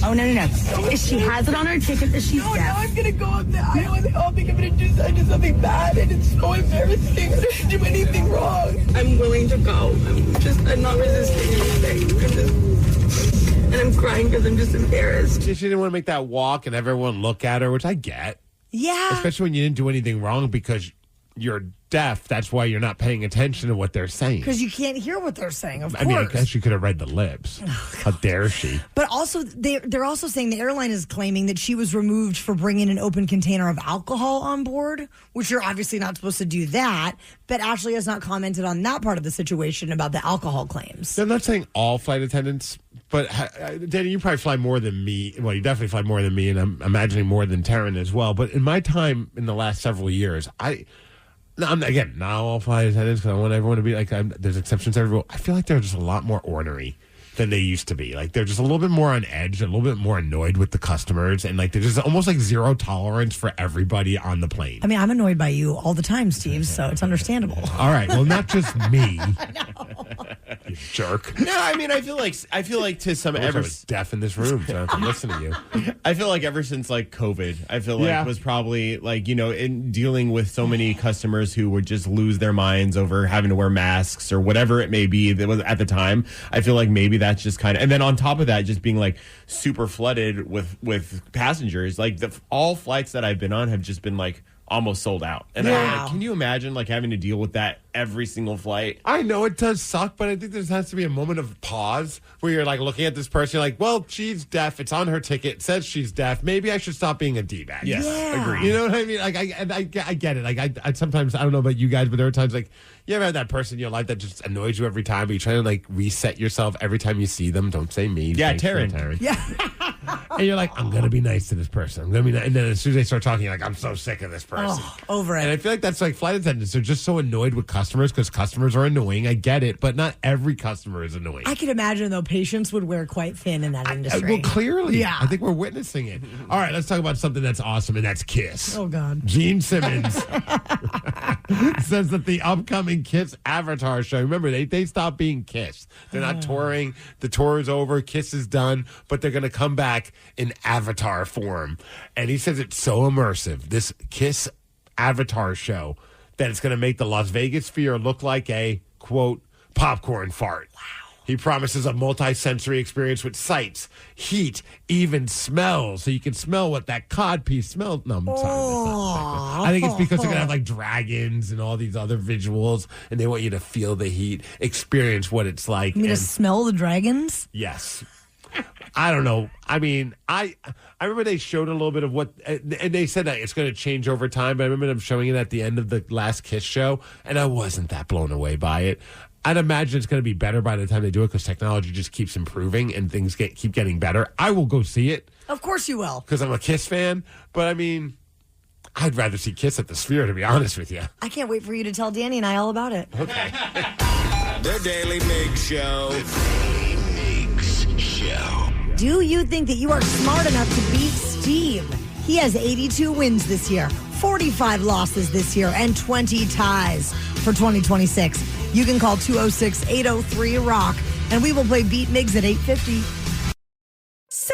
Oh, no. If she has it on her ticket that she's deaf. Now I'm going to go up the aisle and they all think I'm going to do something bad, and it's so embarrassing. I didn't do anything wrong. I'm willing to go. I'm not resisting anything. And I'm crying because I'm just embarrassed. She didn't want to make that walk and everyone look at her, which I get. Yeah. Especially when you didn't do anything wrong because you're deaf. That's why you're not paying attention to what they're saying. Because you can't hear what they're saying, of course. I mean, I guess you could have read the lips. How dare she? But also, they're also saying the airline is claiming that she was removed for bringing an open container of alcohol on board, which you're obviously not supposed to do that. But Ashley has not commented on that part of the situation about the alcohol claims. They're not saying all flight attendants, but Danny, you probably fly more than me. Well, you definitely fly more than me, and I'm imagining more than Taryn as well. But in my time in the last several years, not all flight attendants, because I want everyone to be like, there's exceptions to every rule. I feel like they're just a lot more ornery than they used to be. Like, they're just a little bit more on edge, a little bit more annoyed with the customers, and like there's just almost like zero tolerance for everybody on the plane. I mean, I'm annoyed by you all the time, Steve, so it's understandable. All right, well, not just me. You jerk. No, I mean, I feel like to some I was deaf in this room, so I have to listen to you. I feel like ever since like COVID, I feel like it was probably like, in dealing with so many customers who would just lose their minds over having to wear masks or whatever it may be that was at the time. I feel like maybe that's just kind of, and then on top of that, just being like super flooded with passengers. Like all flights that I've been on have just been like almost sold out. And I'm like, can you imagine like having to deal with that every single flight? I know it does suck, but I think there has to be a moment of pause where you're like looking at this person, you're like, well, she's deaf. It's on her ticket. It says she's deaf. Maybe I should stop being a D-bag. Yes, agreed. You know what I mean? Like, I get it. Like, I sometimes, I don't know about you guys, but there are times like, you ever had that person in your life that just annoys you every time, but you try to like reset yourself every time you see them? Don't say me. Yeah, Thanks for Taryn. Yeah. And you're like, I'm going to be nice to this person. I'm going to be nice. And then as soon as they start talking, you're like, I'm so sick of this person. Oh, over it. And I feel like that's like flight attendants. They're just so annoyed with customers because customers are annoying. I get it, but not every customer is annoying. I can imagine, though, patience would wear quite thin in that industry. Well, clearly. Yeah. I think we're witnessing it. All right, let's talk about something that's awesome, and that's KISS. Oh, God. Gene Simmons says that the upcoming KISS Avatar show, remember, they stopped being KISS. They're not touring. The tour is over. KISS is done, but they're going to come back in Avatar form. And he says it's so immersive, this KISS Avatar show, that it's going to make the Las Vegas Sphere look like a, quote, popcorn fart. Wow. He promises a multi-sensory experience with sights, heat, even smells. So you can smell what that cod piece smells. No, I'm sorry. That's not I think it's because they're going to have like dragons and all these other visuals, and they want you to feel the heat, experience what it's like. You mean to smell the dragons? Yes. I don't know. I mean, I remember they showed a little bit of what, and they said that it's going to change over time, but I remember them showing it at the end of the last KISS show, and I wasn't that blown away by it. I'd imagine it's going to be better by the time they do it because technology just keeps improving and things keep getting better. I will go see it. Of course you will. Because I'm a KISS fan, but I mean, I'd rather see KISS at the Sphere, to be honest with you. I can't wait for you to tell Danny and I all about it. Okay. The Daily Migs Show. Do you think that you are smart enough to beat Steve? He has 82 wins this year, 45 losses this year, and 20 ties for 2026. You can call 206-803-ROCK, and we will play Beat Migs at 8:50. So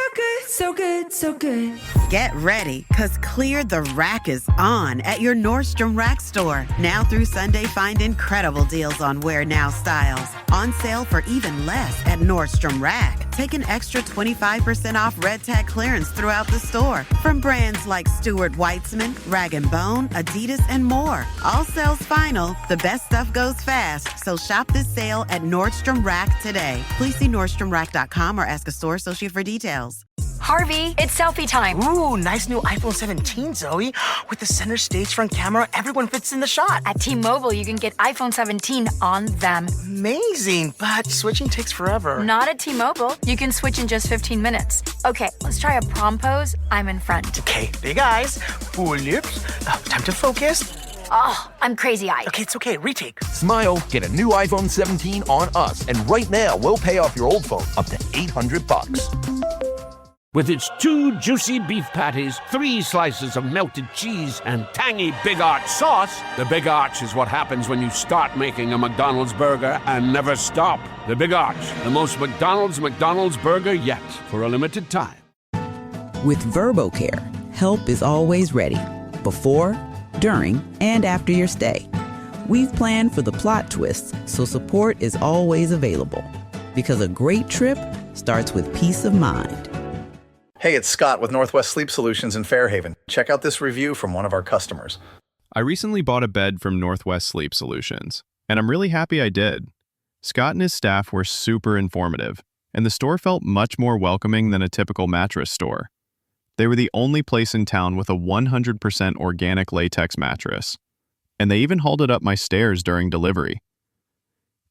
So good, so good. Get ready, because Clear the Rack is on at your Nordstrom Rack store. Now through Sunday, find incredible deals on Wear Now styles. On sale for even less at Nordstrom Rack. Take an extra 25% off Red Tag clearance throughout the store. From brands like Stuart Weitzman, Rag & Bone, Adidas, and more. All sales final. The best stuff goes fast. So shop this sale at Nordstrom Rack today. Please see NordstromRack.com or ask a store associate for details. Harvey, it's selfie time. Ooh, nice new iPhone 17, Zoe. With the center stage front camera, everyone fits in the shot. At T-Mobile, you can get iPhone 17 on them. Amazing, but switching takes forever. Not at T-Mobile. You can switch in just 15 minutes. Okay, let's try a prom pose. I'm in front. Okay, big eyes, full lips. Time to focus. Oh, I'm crazy-eyed. Okay, it's okay. Retake. Smile, get a new iPhone 17 on us, and right now we'll pay off your old phone up to $800. With its 2 juicy beef patties, 3 slices of melted cheese, and tangy Big Arch sauce, the Big Arch is what happens when you start making a McDonald's burger and never stop. The Big Arch, the most McDonald's burger yet, for a limited time. With VerboCare, help is always ready. Before, during, and after your stay. We've planned for the plot twists, so support is always available. Because a great trip starts with peace of mind. Hey, it's Scott with Northwest Sleep Solutions in Fairhaven. Check out this review from one of our customers. I recently bought a bed from Northwest Sleep Solutions, and I'm really happy I did. Scott and his staff were super informative, and the store felt much more welcoming than a typical mattress store. They were the only place in town with a 100% organic latex mattress, and they even hauled it up my stairs during delivery.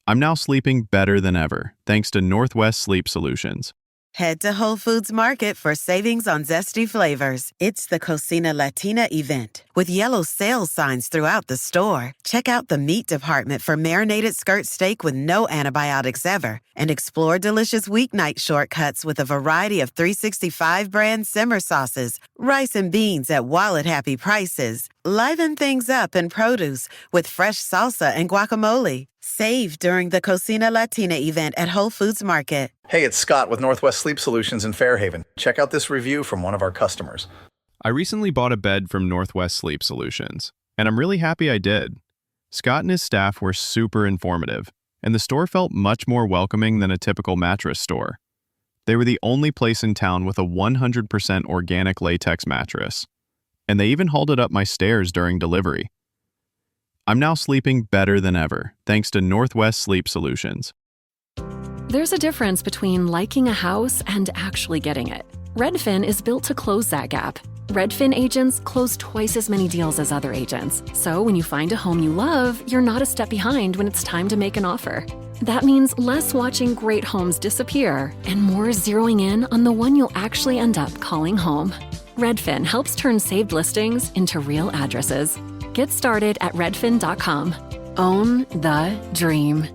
I'm now sleeping better than ever, thanks to Northwest Sleep Solutions. Head to Whole Foods Market for savings on zesty flavors. It's the Cocina Latina event with yellow sales signs throughout the store. Check out the meat department for marinated skirt steak with no antibiotics ever. And explore delicious weeknight shortcuts with a variety of 365 brand simmer sauces, rice and beans at wallet-happy prices. Liven things up in produce with fresh salsa and guacamole. Save during the Cocina Latina event at Whole Foods Market. Hey, it's Scott with Northwest Sleep Solutions in Fairhaven. Check out this review from one of our customers. I recently bought a bed from Northwest Sleep Solutions, and I'm really happy I did. Scott and his staff were super informative, and the store felt much more welcoming than a typical mattress store. They were the only place in town with a 100% organic latex mattress, and they even hauled it up my stairs during delivery. I'm now sleeping better than ever, thanks to Northwest Sleep Solutions. There's a difference between liking a house and actually getting it. Redfin is built to close that gap. Redfin agents close twice as many deals as other agents. So when you find a home you love, you're not a step behind when it's time to make an offer. That means less watching great homes disappear and more zeroing in on the one you'll actually end up calling home. Redfin helps turn saved listings into real addresses. Get started at redfin.com. Own the dream.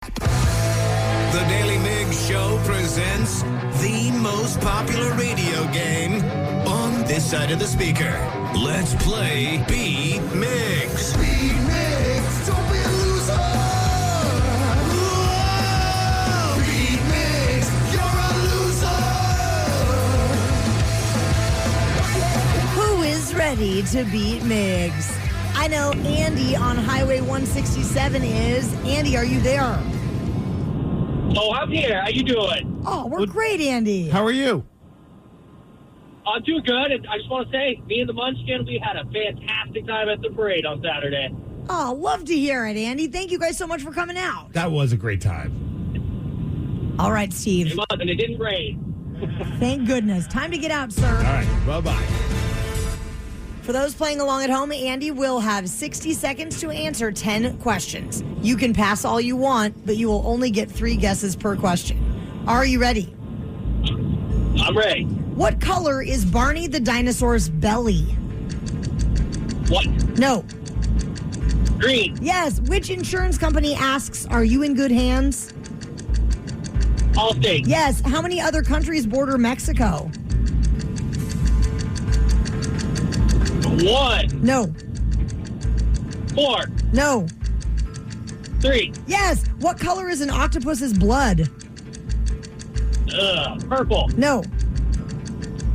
The Daily Migs Show presents the most popular radio game on this side of the speaker. Let's play Beat Migs. Beat Migs, don't be a loser. Whoa! Beat Migs, you're a loser. Who is ready to beat Migs? I know Andy on Highway 167 is. Andy, are you there? Oh, I'm here. How you doing? Oh, we're great, Andy. How are you? I'm doing good. And I just want to say, me and the Munchkin, we had a fantastic time at the parade on Saturday. Oh, love to hear it, Andy. Thank you guys so much for coming out. That was a great time. All right, Steve. It was, and it didn't rain. Thank goodness. Time to get out, sir. All right. Bye-bye. For those playing along at home, Andy will have 60 seconds to answer 10 questions. You can pass all you want, but you will only get 3 guesses per question. Are you ready? I'm ready. What color is Barney the dinosaur's belly? What? No. Green. Yes. Which insurance company asks, are you in good hands? Allstate. Yes. How many other countries border Mexico? 1. No. 4. No. 3. Yes. What color is an octopus's blood? Purple. No.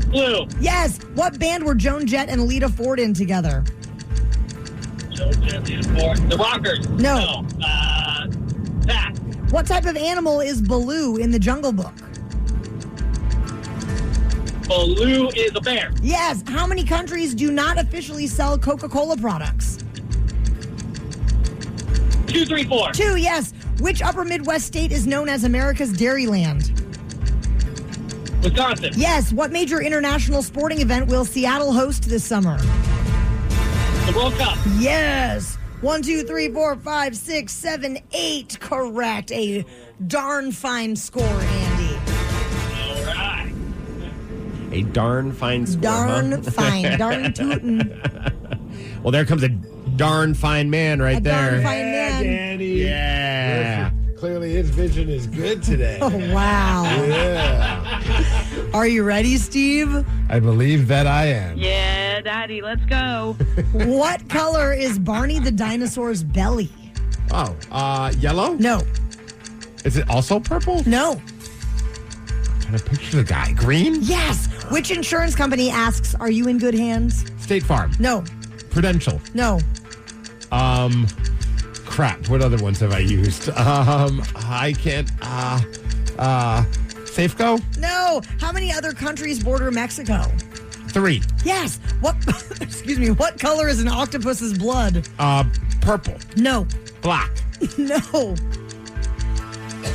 Blue. Yes. What band were Joan Jett and Lita Ford in together? Joan Jett, Lita Ford. The Rockers. No. Pass. What type of animal is Baloo in the Jungle Book? Baloo is a bear. Yes. How many countries do not officially sell Coca-Cola products? 2, 3, 4. 2, yes. Which upper Midwest state is known as America's Dairyland? Wisconsin. Yes. What major international sporting event will Seattle host this summer? The World Cup. Yes. 1, 2, 3, 4, 5, 6, 7, 8. Correct. A darn fine score, Andy. All right. A darn fine score. Darn fine. Darn tootin'. Well, there comes a darn fine man right there. Darn fine man. Danny. Yeah. Clearly his vision is good today. Oh, wow. Yeah. Are you ready, Steve? I believe that I am. Yeah, Daddy, let's go. What color is Barney the dinosaur's belly? Oh, yellow? No. Is it also purple? No. I'm trying to picture the guy. Green? Yes. Which insurance company asks, are you in good hands? State Farm. No. Prudential. No. Crap. What other ones have I used? I can't. Safeco? No. How many other countries border Mexico? 3. Yes. What? Excuse me. What color is an octopus's blood? Purple. No. Black. No.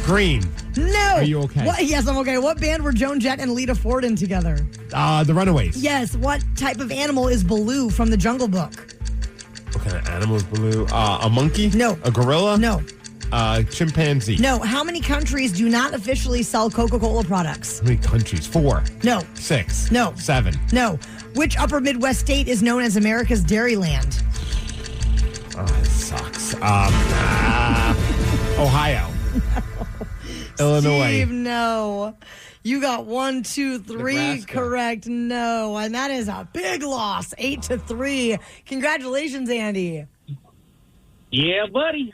Green. No. Are you okay? What? Yes, I'm okay. What band were Joan Jett and Lita Ford in together? The Runaways. Yes. What type of animal is Baloo from the Jungle Book? What kind of animal is Baloo? A monkey? No. A gorilla? No. Chimpanzee? No. How many countries do not officially sell Coca-Cola products? How many countries? 4. No. 6. No. 7. No. Which upper Midwest state is known as America's Dairyland? Oh, this sucks. Ohio. Illinois. Steve, no. You got 1, 2, 3 Nebraska. correct. No. And that is a big loss. 8-3. Congratulations, Andy. Yeah, buddy.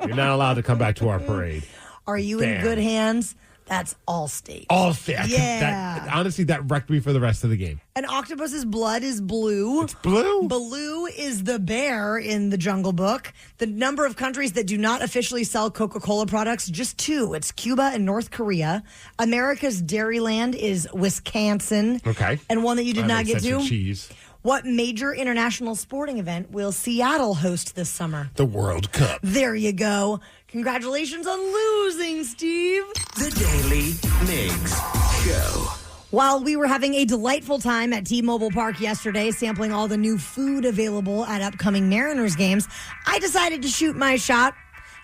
You're not allowed to come back to our parade. Are you in Damn. good hands? That's all state. All state. Yeah. Honestly, that wrecked me for the rest of the game. An octopus's blood is blue. It's blue? Baloo is the bear in the Jungle Book. The number of countries that do not officially sell Coca-Cola products, just 2. It's Cuba and North Korea. America's Dairyland is Wisconsin. Okay. And one that you did That not makes get sense to. with cheese. What major international sporting event will Seattle host this summer? The World Cup. There you go. Congratulations on losing, Steve. The Daily Migs Show. While we were having a delightful time at T-Mobile Park yesterday, sampling all the new food available at upcoming Mariners games, I decided to shoot my shot.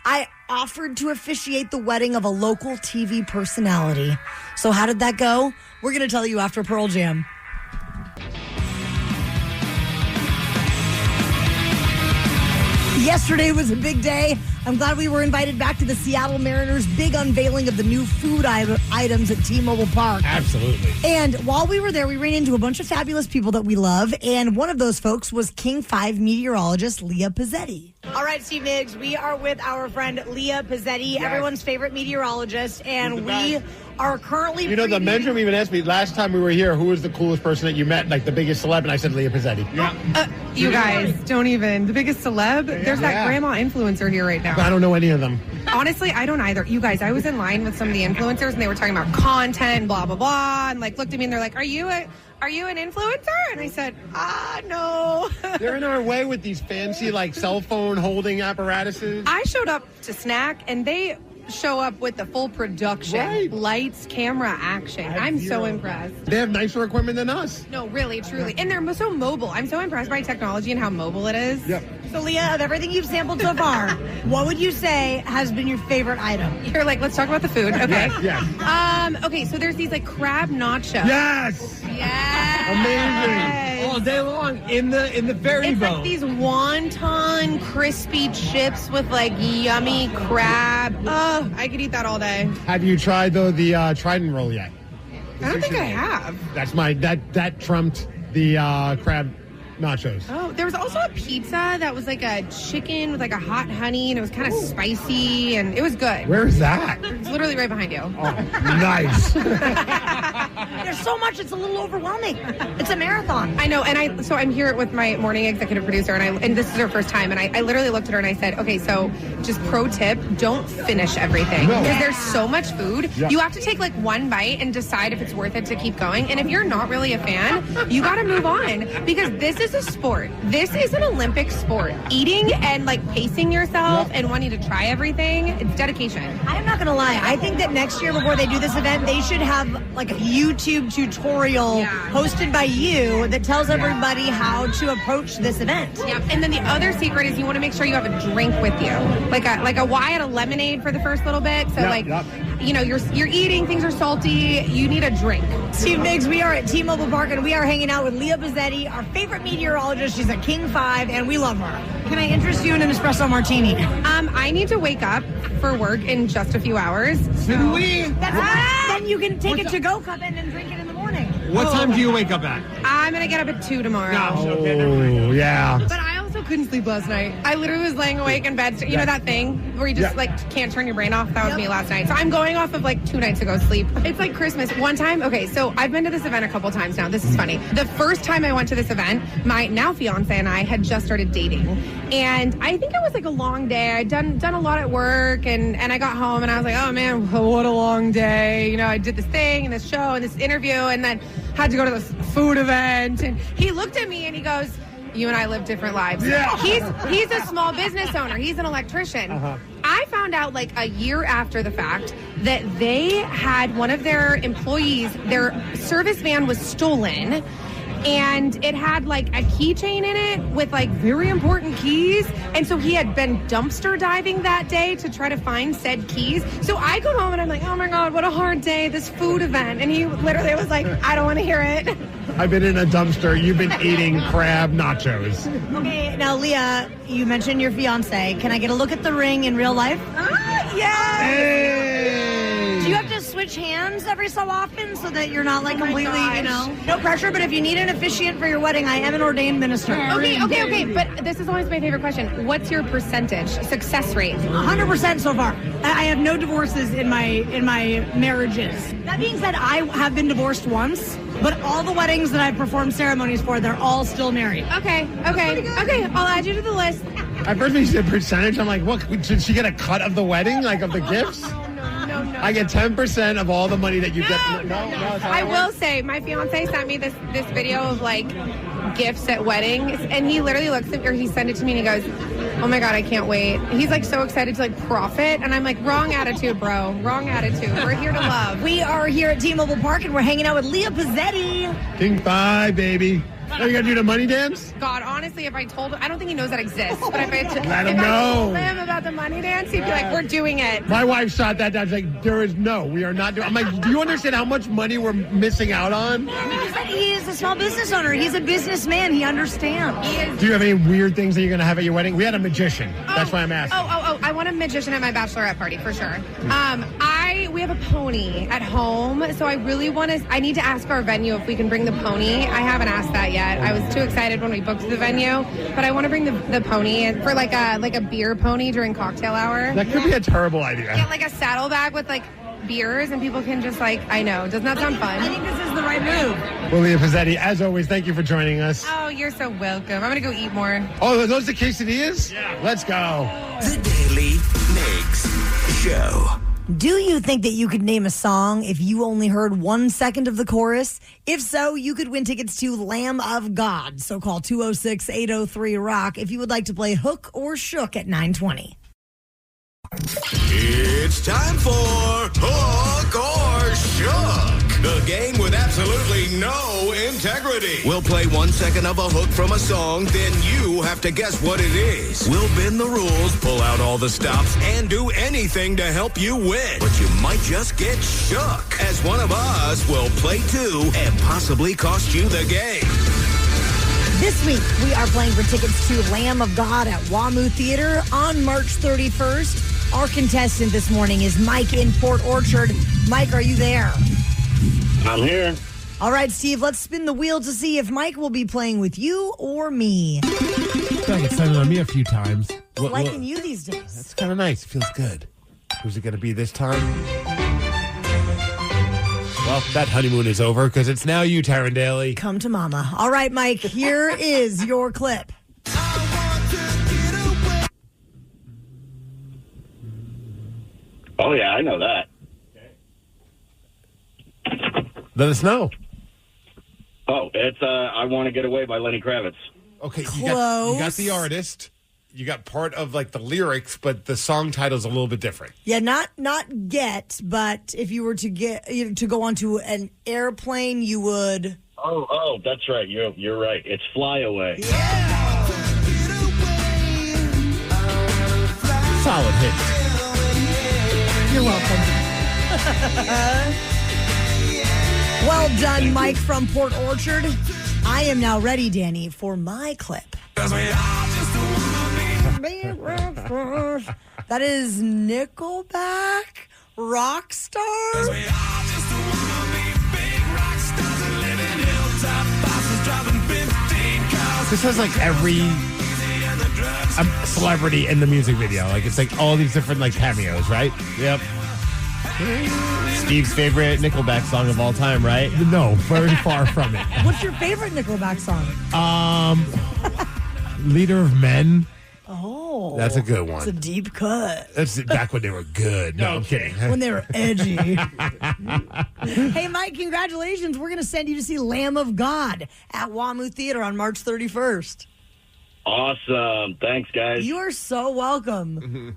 I offered to officiate the wedding of a local TV personality. So how did that go? We're going to tell you after Pearl Jam. Yesterday was a big day. I'm glad we were invited back to the Seattle Mariners' big unveiling of the new food items at T-Mobile Park. Absolutely. And while we were there, we ran into a bunch of fabulous people that we love. And one of those folks was King 5 meteorologist Leah Pizzetti. All right, Steve Migs, we are with our friend Leah Pizzetti, everyone's favorite meteorologist. And we are currently The mentor even asked me last time we were here, who was the coolest person that you met, like the biggest celeb, and I said Leah Pizzetti. Yeah. You guys, don't even. The biggest celeb? There's that grandma influencer here right now. I don't know any of them. Honestly, I don't either. You guys, I was in line with some of the influencers, and they were talking about content, blah, blah, blah, and looked at me, and they're like, Are you an influencer? And I said, no. They're in our way with these fancy, cell phone holding apparatuses. I showed up to snack, and they show up with the full production. Right. Lights, camera, action. I'm so impressed. They have nicer equipment than us. No, really, truly. And they're so mobile. I'm so impressed by technology and how mobile it is. Yep. So, Leah, of everything you've sampled so far, what would you say has been your favorite item? You're like, let's talk about the food. Okay. Yes. Okay, so there's these crab nachos. Yes. Yes. Amazing. All day long in the ferry It's boat. like these wonton crispy chips with yummy crab. Oh, I could eat that all day. Have you tried the Trident roll yet? I don't think I have. That's that trumped the crab nachos. Oh, there was also a pizza that was like a chicken with like a hot honey, and it was kind of spicy, and it was good. Where is that? It's literally right behind you. Oh, nice. There's so much, it's a little overwhelming. It's a marathon. I know, and I'm here with my morning executive producer, and this is her first time, and I literally looked at her and I said, okay, so just pro tip, don't finish everything. Because there's so much food. Yeah. You have to take like one bite and decide if it's worth it to keep going. And if you're not really a fan, you got to move on, because this is a sport. This is an Olympic sport. Eating and like pacing yourself and wanting to try everything, it's dedication. I'm not going to lie. I think that next year before they do this event, they should have like a YouTube tutorial hosted by you that tells everybody how to approach this event. Yeah, and then the other secret is you want to make sure you have a drink with you, like a Wyatt, a lemonade for the first little bit. So you know, you're eating, things are salty, you need a drink. Steve Migs, we are at T-Mobile Park and we are hanging out with Leah Pizzetti, our favorite meteorologist. She's a King 5 and we love her. Can I interest you in an espresso martini? I need to wake up for work in just a few hours. Didn't we? Then you can take a to-go cup and then drink it in the morning. What time do you wake up at? I'm going to get up at 2 tomorrow. Oh, yeah. But I also couldn't sleep last night. I literally was laying awake in bed. You know that thing where you just like can't turn your brain off? That was me last night. So I'm going off of like 2 nights ago sleep. It's like Christmas. One time, okay, so I've been to this event a couple times now. This is funny. The first time I went to this event, my now fiance and I had just started dating. And I think it was like a long day. I'd done a lot at work and I got home and I was like, oh man, what a long day. You know, I did this thing and this show and this interview and then had to go to this food event. And he looked at me and he goes, you and I live different lives. Yeah. He's a small business owner. He's an electrician. I found out like a year after the fact that they had one of their employees, their service van was stolen. And it had like a keychain in it with like very important keys. And so he had been dumpster diving that day to try to find said keys. So I go home and I'm like, oh my God, what a hard day, this food event. And he literally was like, I don't want to hear it. I've been in a dumpster. You've been eating crab nachos. Okay, now Leah, you mentioned your fiance. Can I get a look at the ring in real life? Yes! Hey! Do you have to switch hands every so often so that you're not like completely, you know, no pressure, but if you need an officiant for your wedding, I am an ordained minister. Okay. But this is always my favorite question. What's your percentage success rate? 100% so far. I have no divorces in my marriages. That being said, I have been divorced once, but all the weddings that I've performed ceremonies for, they're all still married. Okay. I'll add you to the list. At first, when you said percentage, I'm like, what? Did she get a cut of the wedding, like of the gifts? No. I get 10% of all the money that you get. No. I will say, my fiance sent me this video of like gifts at weddings, and he literally looks at me, or he sent it to me, and he goes, oh my God, I can't wait. He's like so excited to like profit, and I'm like, wrong attitude, bro. Wrong attitude. We're here to love. We are here at T-Mobile Park, and we're hanging out with Leah Pizzetti. King 5, baby. Are you going to do the money dance? God, honestly, if I told him, I don't think he knows that exists, but if I told him about the money dance, he'd be like, we're doing it. My wife shot that down. She's like, we are not doing. I'm like, do you understand how much money we're missing out on? He is a small business owner. He's a businessman. He understands. Do you have any weird things that you're going to have at your wedding? We had a magician. That's why I'm asking. I want a magician at my bachelorette party for sure. We have a pony at home, so I really want to. I need to ask our venue if we can bring the pony. I haven't asked that yet. I was too excited when we booked the venue, but I want to bring the pony for like a beer pony during cocktail hour. That could be a terrible idea. Get like a saddlebag with like beers, and people can just like, I know, doesn't that sound fun? I think this is the right move. Well, Leah Pizzetti, as always, thank you for joining us. Oh, you're so welcome. I'm gonna go eat more. Oh, are those the quesadillas? Yeah. Let's go. The Daly Migs Show. Do you think that you could name a song if you only heard 1 second of the chorus? If so, you could win tickets to Lamb of God. So call 206-803-ROCK if you would like to play Hook or Shook at 9:20. It's time for Hook or Shook, the game with absolutely no integrity. We'll play 1 second of a hook from a song, then you have to guess what it is. We'll bend the rules, pull out all the stops, and do anything to help you win. But you might just get shook, as one of us will play too and possibly cost you the game. This week, we are playing for tickets to Lamb of God at WAMU Theater on March 31st. Our contestant this morning is Mike in Port Orchard. Mike, are you there? I'm here. All right, Steve, let's spin the wheel to see if Mike will be playing with you or me. I feel like it's done it on me a few times. Liking you these days. That's kind of nice. It feels good. Who's it going to be this time? Well, that honeymoon is over because it's now you, Taryn Daly. Come to mama. All right, Mike, here is your clip. Oh, yeah, I know that. Let us know. Oh, it's I Want to Get Away by Lenny Kravitz. Okay, you got the artist. You got part of like the lyrics, but the song title's a little bit different. Yeah, not get, but if you were to go onto an airplane, you would. Oh, that's right. You're right. It's Fly Away. Yeah. Solid hit. You're welcome. Well done, Mike from Port Orchard. I am now ready, Danny, for my clip. That is Nickelback, Rockstar. This has like every celebrity in the music video. Like it's like all these different like cameos, right? Yep. Steve's favorite Nickelback song of all time, right? No, very far from it. What's your favorite Nickelback song? Leader of Men. Oh, that's a good one. It's a deep cut. That's back when they were good. No, I'm kidding. When they were edgy. Hey, Mike, congratulations. We're going to send you to see Lamb of God at WAMU Theater on March 31st. Awesome. Thanks, guys. You are so welcome.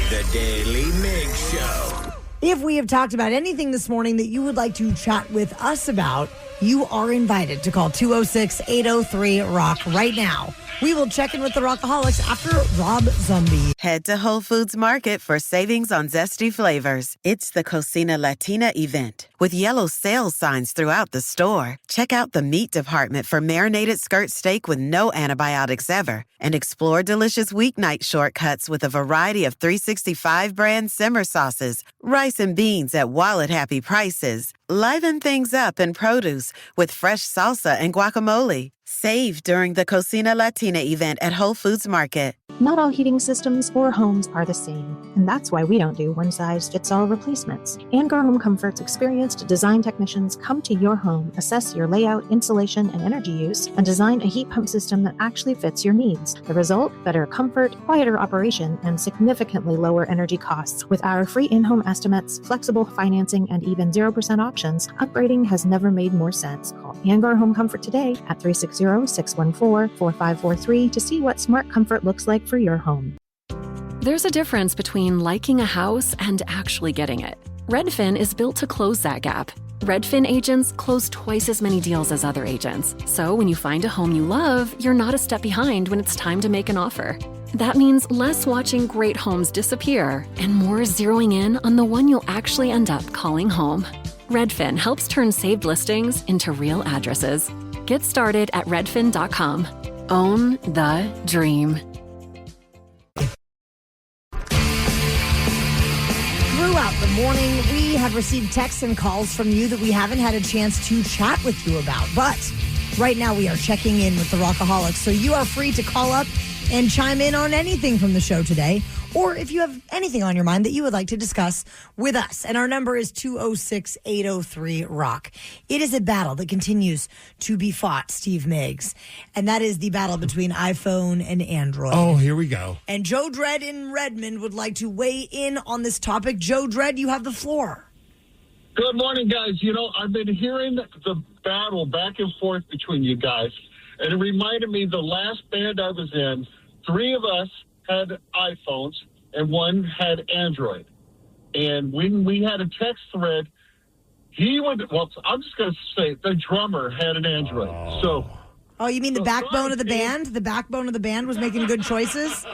The Daily Migs Show. If we have talked about anything this morning that you would like to chat with us about, you are invited to call 206-803-ROCK right now. We will check in with the Rockaholics after Rob Zombie. Head to Whole Foods Market for savings on zesty flavors. It's the Cocina Latina event with yellow sales signs throughout the store. Check out the meat department for marinated skirt steak with no antibiotics ever. And explore delicious weeknight shortcuts with a variety of 365 brand simmer sauces, rice and beans at wallet-happy prices. Liven things up in produce with fresh salsa and guacamole. Save during the Cocina Latina event at Whole Foods Market. Not all heating systems or homes are the same, and that's why we don't do one-size-fits-all replacements. Angar Home Comfort's experienced design technicians come to your home, assess your layout, insulation, and energy use, and design a heat pump system that actually fits your needs. The result? Better comfort, quieter operation, and significantly lower energy costs. With our free in-home estimates, flexible financing, and even 0% options, upgrading has never made more sense. Call Angar Home Comfort today at 360-614-4543 to see what smart comfort looks like for your home. There's a difference between liking a house and actually getting it. Redfin is built to close that gap. Redfin agents close twice as many deals as other agents. So when you find a home you love, you're not a step behind when it's time to make an offer. That means less watching great homes disappear and more zeroing in on the one you'll actually end up calling home. Redfin helps turn saved listings into real addresses. Get started at redfin.com. Own the dream. Throughout the morning, we have received texts and calls from you that we haven't had a chance to chat with you about. But right now we are checking in with the Rockaholics. So you are free to call up and chime in on anything from the show today. Or if you have anything on your mind that you would like to discuss with us. And our number is 206-803-ROCK. It is a battle that continues to be fought, Steve Migs. And that is the battle between iPhone and Android. Oh, here we go. And Joe Dredd in Redmond would like to weigh in on this topic. Joe Dredd, you have the floor. Good morning, guys. You know, I've been hearing the battle back and forth between you guys. And it reminded me the last band I was in, 3 of us had iPhones and 1 had Android. And when we had a text thread, I'm just going to say the drummer had an Android. Oh, you mean the backbone of the band? The backbone of the band was making good choices?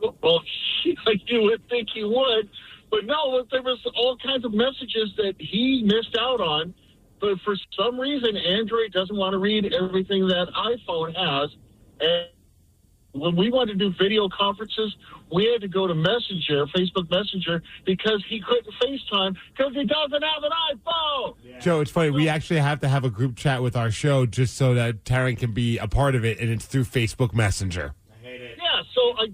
Well, you would think he would. But no, there was all kinds of messages that he missed out on. But for some reason, Android doesn't want to read everything that iPhone has. And when we wanted to do video conferences, we had to go to Messenger, Facebook Messenger, because he couldn't FaceTime because he doesn't have an iPhone. Yeah. Joe, it's funny. We actually have to have a group chat with our show just so that Taryn can be a part of it, and it's through Facebook Messenger. Yeah, so I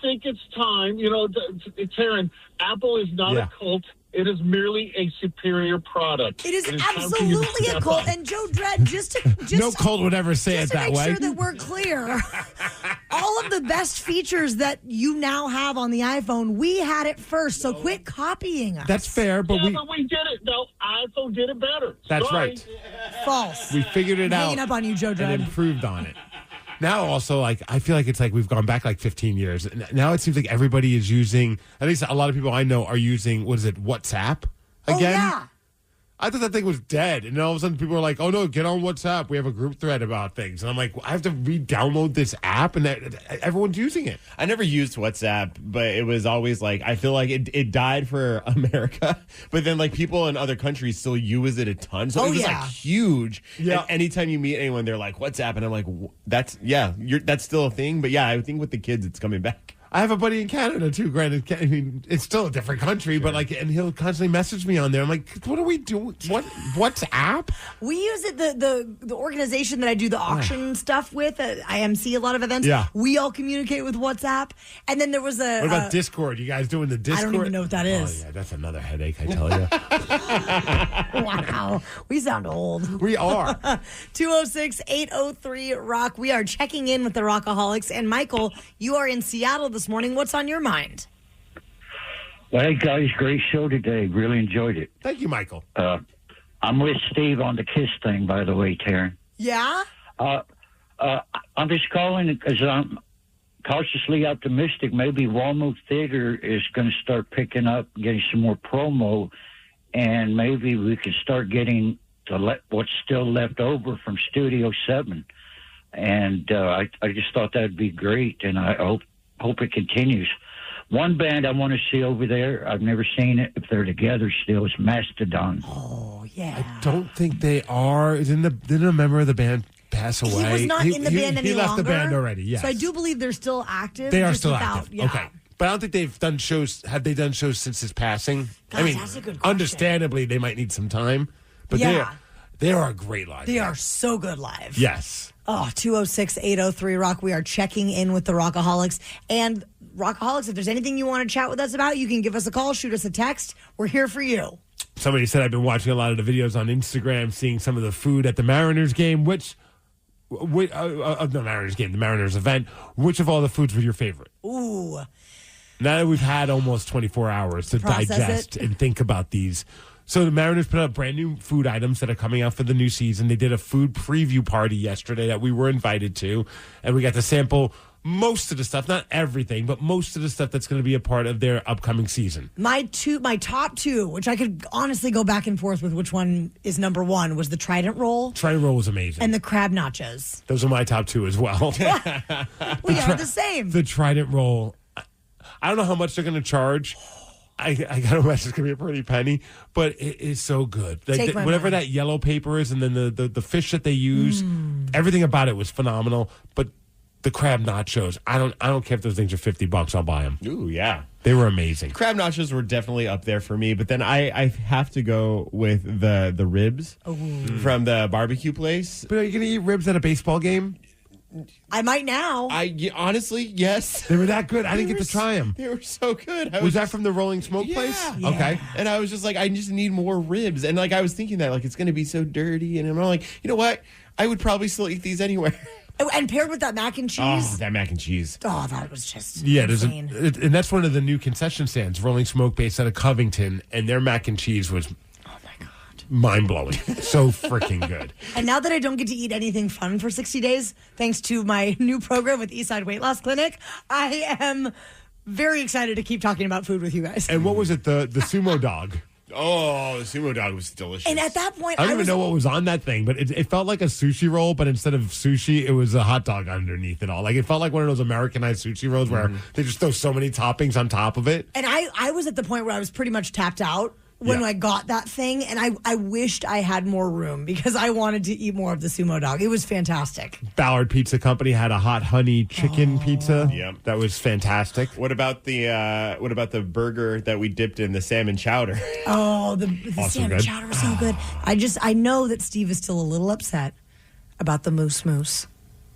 think it's time. Taryn, Apple is not a cult. It is merely a superior product. It is absolutely a cult. And Joe Dredd, just no cult would ever say it that way. Just to make sure that we're clear, all of the best features that you now have on the iPhone, we had it first. So quit copying us. That's fair, but we did it. No, iPhone did it better. That's right. False. We figured it out. Hanging up on you, Joe Dredd. And improved on it. Now also, I feel like it's like we've gone back like 15 years. Now it seems like everybody is using, at least a lot of people I know are using, WhatsApp again? Oh, yeah. I thought that thing was dead. And then all of a sudden people are like, oh, no, get on WhatsApp. We have a group thread about things. And I'm like, I have to re-download this app? And everyone's using it. I never used WhatsApp, but it was always like, I feel like it died for America. But then like people in other countries still use it a ton. So it was like huge. Yeah. And anytime you meet anyone, they're like, WhatsApp. And I'm like, that's still a thing. But yeah, I think with the kids, it's coming back. I have a buddy in Canada too. Granted, I mean, it's still a different country, but and he'll constantly message me on there. I'm like, what are we doing? What's app? We use it. The organization that I do the auction stuff with, IMC, a lot of events. Yeah. We all communicate with WhatsApp. And then there was a. What about Discord? You guys doing the Discord? I don't even know what that is. Oh yeah, that's another headache. I tell you. Wow, we sound old. We are. 206-803-ROCK. We are checking in with the Rockaholics, and Michael, you are in Seattle this morning. What's on your mind? Well, hey, guys, great show today. Really enjoyed it. Thank you, Michael. I'm with Steve on the KISS thing, by the way, Taryn. Yeah? I'm just calling because I'm cautiously optimistic. Maybe Walmart Theater is going to start picking up, getting some more promo, and maybe we could start getting what's still left over from Studio 7. And I just thought that'd be great, and I hope it continues. One band I want to see over there, I've never seen it, if they're together still, is Mastodon. Oh, yeah. I don't think they are. Didn't a member of the band pass away? He was not in the band any longer. He left the band already, yes. So I do believe they're still active. They are still active. Yeah. Okay. But I don't think they've done shows. Have they done shows since his passing? Gosh, I mean, that's a good question. Understandably, they might need some time. But they are a great live. They are so good live. Yes. Oh, 206-803-ROCK. We are checking in with the Rockaholics. And Rockaholics, if there's anything you want to chat with us about, you can give us a call, shoot us a text. We're here for you. Somebody said I've been watching a lot of the videos on Instagram, seeing some of the food at the Mariners game. The Mariners event. Which of all the foods was your favorite? Ooh. Now that we've had almost 24 hours to digest and think about these. So the Mariners put up brand new food items that are coming out for the new season. They did a food preview party yesterday that we were invited to, and we got to sample most of the stuff, not everything, but most of the stuff that's going to be a part of their upcoming season. My top two, which I could honestly go back and forth with which one is number one, was the Trident Roll. Trident Roll was amazing. And the Crab Nachos. Those are my top two as well. We are the same. The Trident Roll, I don't know how much they're going to charge. I got to imagine it's going to be a pretty penny, but it is so good. Whatever that yellow paper is, and then the fish that they use, everything about it was phenomenal. But the crab nachos, I don't care if those things are $50. I'll buy them. Ooh, yeah. They were amazing. Crab nachos were definitely up there for me, but then I have to go with the ribs from the barbecue place. But are you going to eat ribs at a baseball game? I might now. Honestly, yes. They were that good. I didn't get to try them. They were so good. Was that from the Rolling Smoke place? Yeah. Okay. And I was just like, I just need more ribs. And I was thinking that it's going to be so dirty. And I'm like, you know what? I would probably still eat these anywhere. And paired with that mac and cheese. Oh, that mac and cheese. Oh, that was just insane. And that's one of the new concession stands, Rolling Smoke based out of Covington. And their mac and cheese was mind-blowing. So freaking good. And now that I don't get to eat anything fun for 60 days, thanks to my new program with Eastside Weight Loss Clinic, I am very excited to keep talking about food with you guys. And what was it, the sumo dog? Oh, the sumo dog was delicious. And at that point, I don't even know what was on that thing, but it felt like a sushi roll, but instead of sushi, it was a hot dog underneath it all. Like, it felt like one of those Americanized sushi rolls where they just throw so many toppings on top of it. And I was at the point where I was pretty much tapped out when I got that thing, and I wished I had more room because I wanted to eat more of the sumo dog. It was fantastic. Ballard Pizza Company had a hot honey chicken pizza. Yep. That was fantastic. What about the burger that we dipped in the salmon chowder? Oh, the salmon chowder was so good. I know that Steve is still a little upset about the moose.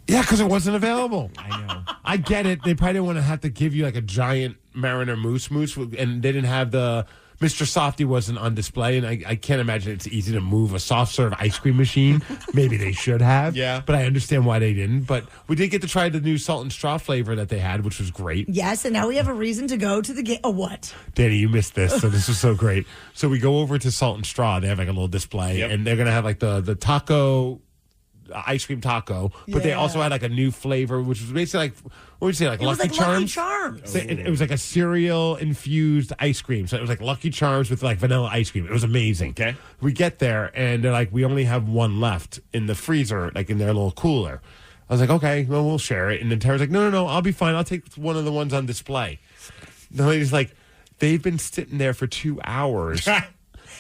Yeah, because it wasn't available. I know. I get it. They probably didn't want to have to give you like a giant Mariner moose, and they didn't have the Mr. Softy wasn't on display, and I can't imagine it's easy to move a soft serve ice cream machine. Maybe they should have. Yeah. But I understand why they didn't. But we did get to try the new salt and straw flavor that they had, which was great. Yes, and now we have a reason to go to the game. Oh, what? Danny, you missed this, so this was so great. So we go over to Salt and Straw. They have like a little display, and they're going to have like the taco, ice cream taco, but they also had like a new flavor, which was basically like, what would you say, like Lucky Charms? So it was like a cereal infused ice cream. So it was like Lucky Charms with like vanilla ice cream. It was amazing. Okay. We get there and they're like, we only have one left in the freezer, like in their little cooler. I was like, okay, well, we'll share it. And then Tara's like, no, I'll be fine. I'll take one of the ones on display. The lady's like, they've been sitting there for 2 hours,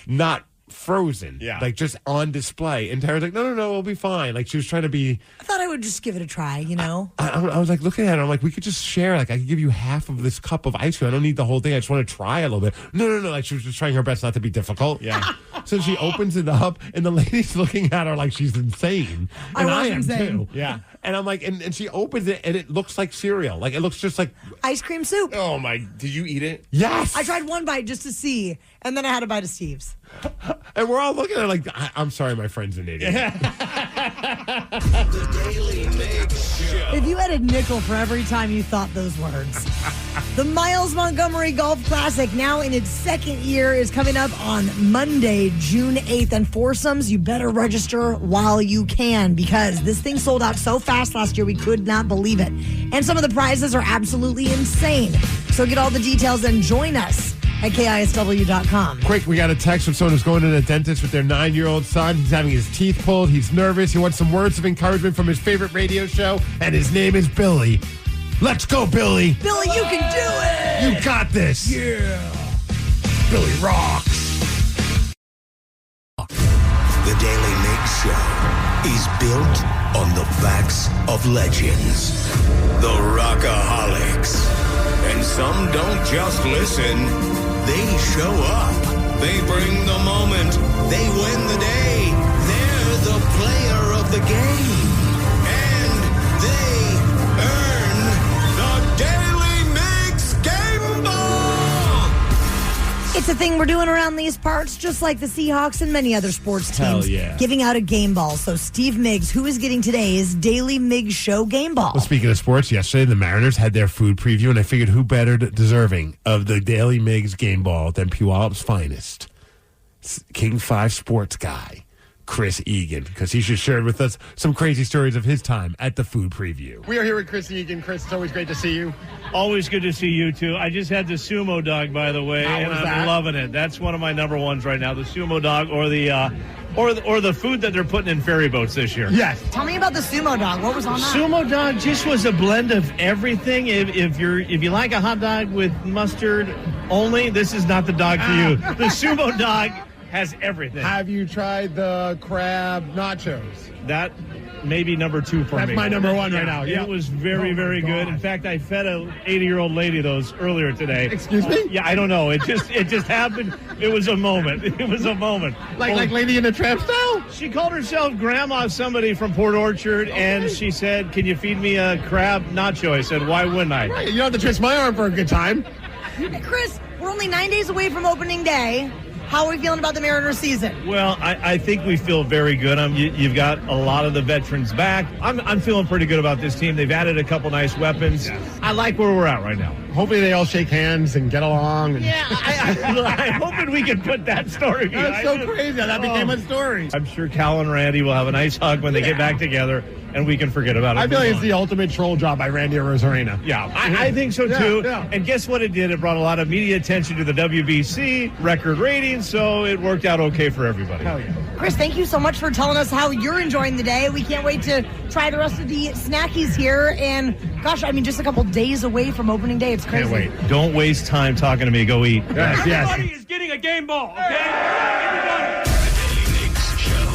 not frozen, like just on display. And Tara's like, no, we'll be fine. Like she was trying to be. I thought I would just give it a try, you know. I was like looking at her. I'm like, we could just share. Like I could give you half of this cup of ice cream. I don't need the whole thing. I just want to try a little bit. No. Like she was just trying her best not to be difficult. Yeah. So she opens it up, and the lady's looking at her like she's insane, and I am too. Yeah. And I'm like, and she opens it, and it looks like cereal. Like it looks just like ice cream soup. Oh my! Did you eat it? Yes. I tried one bite just to see, and then I had a bite of Steve's. And we're all looking at her like, I'm sorry, my friend's an idiot. The Daily Migs Show. If you had a nickel for every time you thought those words. The Miles Montgomery Golf Classic, now in its second year, is coming up on Monday, June 8th. And foursomes, you better register while you can, because this thing sold out so fast last year, we could not believe it. And some of the prizes are absolutely insane. So get all the details and join us at KISW.com. Quick, we got a text from someone who's going to the dentist with their 9-year-old son. He's having his teeth pulled. He's nervous. He wants some words of encouragement from his favorite radio show, and his name is Billy. Let's go, Billy. Billy, you can do it. You got this. Yeah. Billy rocks. The Daily Migs Show is built on the backs of legends. The Rockaholics. And some don't just listen, they show up. They bring the moment. They win the day. They're the player of the game. And they earn the Daily Migs Game Ball. It's a thing we're doing around these parts, just like the Seahawks and many other sports teams. Hell yeah. Giving out a game ball. So Steve Migs, who is getting today's Daily Migs Show game ball? Well, speaking of sports, yesterday the Mariners had their food preview, and I figured who better deserving of the Daily Migs game ball than Puyallup's finest, King 5 sports guy, Chris Egan, because he just shared with us some crazy stories of his time at the food preview. We are here with Chris Egan. Chris, it's always great to see you. Always good to see you, too. I just had the sumo dog, by the way, and I'm loving it. That's one of my number ones right now, the sumo dog or the food that they're putting in ferry boats this year. Yes. Tell me about the sumo dog. What was on that? Sumo dog just was a blend of everything. If you like a hot dog with mustard only, this is not the dog for you. The sumo dog has everything. Have you tried the crab nachos? That may be number 2 for me. That's my number 1 right now. Yeah. It was very, very good. In fact, I fed an 80-year-old lady those earlier today. Excuse me? Yeah, I don't know. It just happened. It was a moment. It was a moment. Like Lady in the Tramp style? She called herself Grandma somebody from Port Orchard, and she said, "Can you feed me a crab nacho?" I said, "Why wouldn't I?" Right. You don't have to twist my arm for a good time. Hey, Chris, we're only 9 days away from opening day. How are we feeling about the Mariners season? Well, I think we feel very good. You've got a lot of the veterans back. I'm feeling pretty good about this team. They've added a couple nice weapons. Yes. I like where we're at right now. Hopefully they all shake hands and get along. And yeah, I'm hoping we can put that story behind. That's so crazy. That became a story. I'm sure Cal and Randy will have a nice hug when they get back together, and we can forget about it. I feel like it's the ultimate troll job by Randy Rosarena. Yeah, I think so too. Yeah. And guess what it did? It brought a lot of media attention to the WBC, record ratings, so it worked out okay for everybody. Hell yeah. Chris, thank you so much for telling us how you're enjoying the day. We can't wait to try the rest of the snackies here. And gosh, I mean, just a couple days away from opening day. It's crazy. Can't wait. Don't waste time talking to me. Go eat. Yes, Everybody is getting a a game ball, okay? Everybody.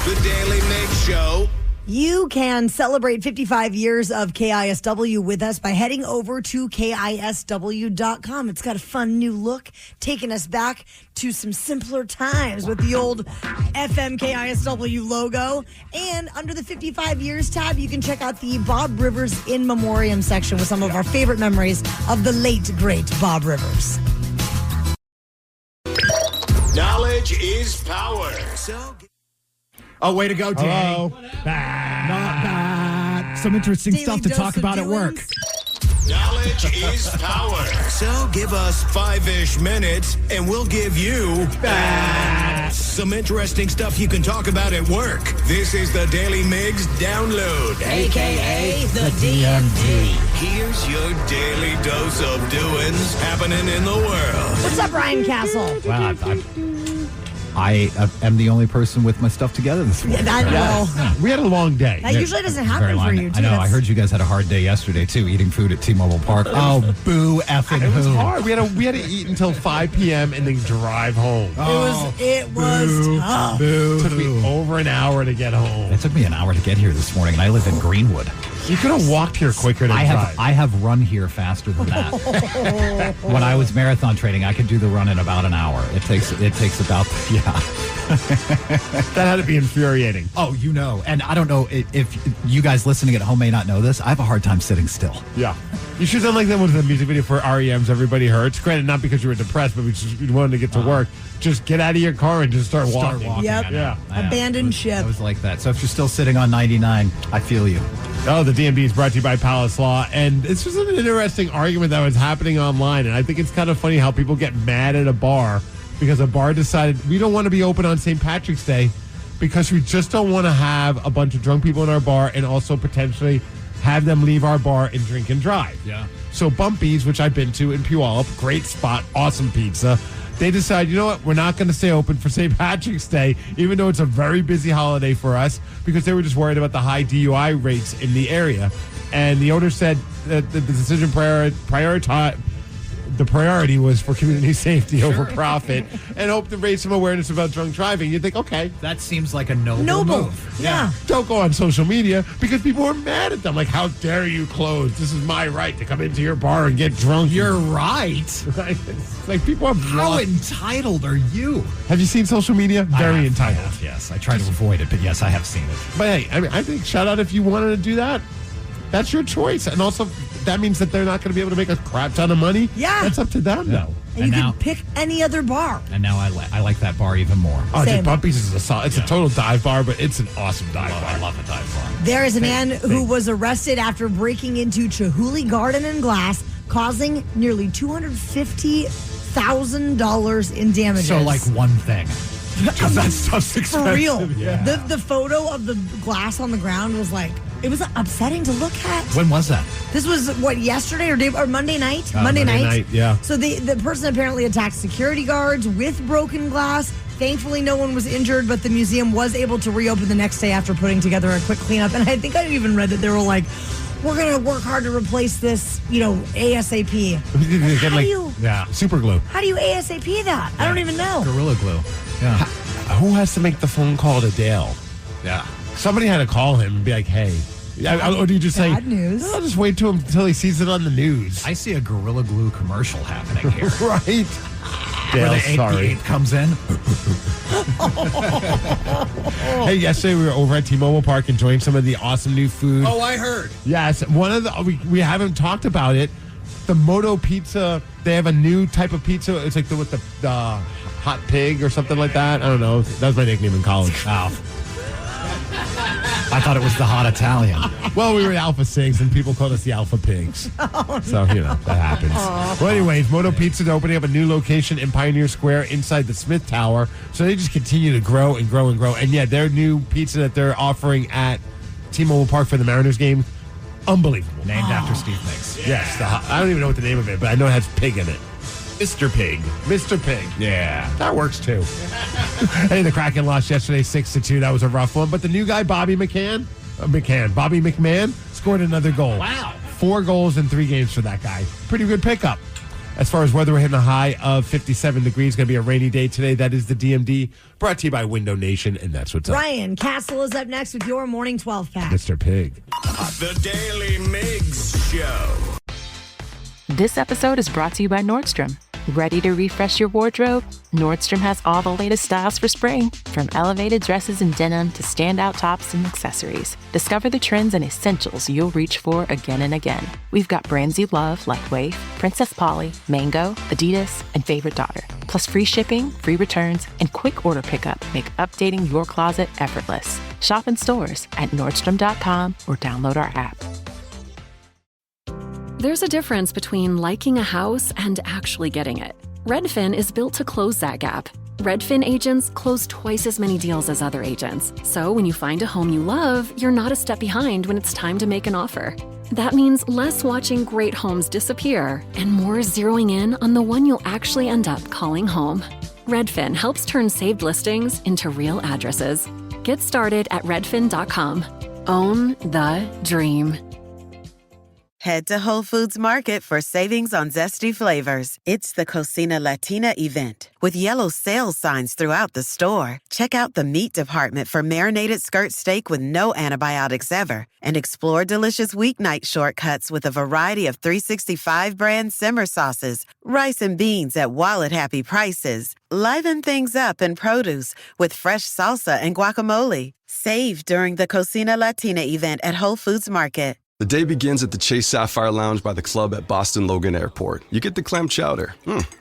The Daily Migs Show. You can celebrate 55 years of KISW with us by heading over to KISW.com. It's got a fun new look, taking us back to some simpler times with the old FM KISW logo. And under the 55 years tab, you can check out the Bob Rivers in Memoriam section with some of our favorite memories of the late, great Bob Rivers. Knowledge is power. Oh, way to go, Danny. Hello. Not bad. Some interesting Daily stuff to dose talk of about at work. Knowledge is power. So give us 5-ish minutes, and we'll give you some interesting stuff you can talk about at work. This is the Daily Migs Download, a.k.a. the DMD. Here's your daily dose of doings happening in the world. What's up, Ryan Castle? Wow, I am the only person with my stuff together this morning. We had a long day. That usually doesn't happen Very for long. you, too. I know. I heard you guys had a hard day yesterday, too, eating food at T-Mobile Park. Oh, boo effing It was who. hard. We had to eat until 5 p.m. and then drive home. It was tough. Boo. It took me over an hour to get home. It took me an hour to get here this morning, and I live in Greenwood. You could have walked here quicker than drive. I have run here faster than that. When I was marathon training, I could do the run in about an hour. It takes about, That had to be infuriating. Oh, you know. And I don't know if you guys listening at home may not know this. I have a hard time sitting still. Yeah. You should have done like that with the music video for REM's Everybody Hurts. Granted, not because you were depressed, but we wanted to get to work. Just get out of your car and just start walking. Yep. Yeah. Abandoned ship. It was like that. So if you're still sitting on 99, I feel you. Oh, the DMV is brought to you by Palace Law. And this was an interesting argument that was happening online. And I think it's kind of funny how people get mad at a bar because a bar decided we don't want to be open on St. Patrick's Day because we just don't want to have a bunch of drunk people in our bar and also potentially have them leave our bar and drink and drive. Yeah. So Bumpy's, which I've been to in Puyallup, great spot, awesome pizza. They decide, you know what, we're not going to stay open for St. Patrick's Day, even though it's a very busy holiday for us, because they were just worried about the high DUI rates in the area. And the owner said that the decision the priority was for community safety over profit and hope to raise some awareness about drunk driving. You'd think, okay. That seems like a noble move. Yeah. Don't go on social media because people are mad at them. Like, how dare you close? This is my right to come into your bar and get drunk. You're right. It's like people have How entitled are you? Have you seen social media? Very entitled. Yes, I try to avoid it, but yes, I have seen it. But hey, I think shout out if you wanted to do that. That's your choice. And also, that means that they're not going to be able to make a crap ton of money. Yeah. That's up to them, though. And you can pick any other bar. And now I like that bar even more. Oh, dude, Bumpy's is it's a total dive bar, but it's an awesome dive bar. I love a dive bar. There is a man who was arrested after breaking into Chihuly Garden and Glass, causing nearly $250,000 in damages. So, like one thing. Because that stuff's expensive. For real. Yeah. The photo of the glass on the ground was like, it was upsetting to look at. When was that? This was, yesterday or Monday night? Monday night, yeah. So the person apparently attacked security guards with broken glass. Thankfully, no one was injured, but the museum was able to reopen the next day after putting together a quick cleanup. And I think I even read that they were like, we're going to work hard to replace this, ASAP. Super glue. How do you ASAP that? I don't even know. Gorilla Glue. Yeah. Who has to make the phone call to Dale? Yeah. Somebody had to call him and be like, hey. Or do you just say, bad news. I'll just wait until he sees it on the news. I see a Gorilla Glue commercial happening here. Right. Where Dale, the sorry. 88 comes in. Hey, yesterday we were over at T-Mobile Park enjoying some of the awesome new food. Oh, I heard. Yes, one of the we haven't talked about it. The Moto Pizza. They have a new type of pizza. It's like with the hot pig or something like that. I don't know. That was my nickname in college. Oh. I thought it was the hot Italian. Well, we were Alpha Sigs, and people called us the Alpha Pigs. So, that happens. Well, anyways, Moto Pizza is opening up a new location in Pioneer Square inside the Smith Tower. So they just continue to grow and grow and grow. And, yeah, their new pizza that they're offering at T-Mobile Park for the Mariners game, unbelievable. Named after Steve Migs. Yes. I don't even know what the name of it, but I know it has pig in it. Mr. Pig. Mr. Pig. Yeah. That works, too. Hey, the Kraken lost yesterday 6-2. That was a rough one. But the new guy, Bobby McMahon, scored another goal. Wow. 4 goals in 3 games for that guy. Pretty good pickup. As far as weather, we're hitting a high of 57 degrees. Going to be a rainy day today. That is the DMD, brought to you by Window Nation, and that's what's up. Ryan Castle is up next with your morning 12-pack. Mr. Pig. The Daily Migs Show. This episode is brought to you by Nordstrom. Ready to refresh your wardrobe? Nordstrom has all the latest styles for spring, from elevated dresses and denim to standout tops and accessories. Discover the trends and essentials you'll reach for again and again. We've got brands you love like Wave, Princess Polly, Mango, Adidas, and Favorite Daughter. Plus free shipping, free returns, and quick order pickup make updating your closet effortless. Shop in stores at Nordstrom.com or download our app. There's a difference between liking a house and actually getting it. Redfin is built to close that gap. Redfin agents close twice as many deals as other agents. So when you find a home you love, you're not a step behind when it's time to make an offer. That means less watching great homes disappear and more zeroing in on the one you'll actually end up calling home. Redfin helps turn saved listings into real addresses. Get started at redfin.com. Own the dream. Head to Whole Foods Market for savings on zesty flavors. It's the Cocina Latina event. With yellow sales signs throughout the store, check out the meat department for marinated skirt steak with no antibiotics ever, and explore delicious weeknight shortcuts with a variety of 365 brand simmer sauces, rice and beans at wallet-happy prices. Liven things up in produce with fresh salsa and guacamole. Save during the Cocina Latina event at Whole Foods Market. The day begins at the Chase Sapphire Lounge by the club at Boston Logan Airport. You get the clam chowder.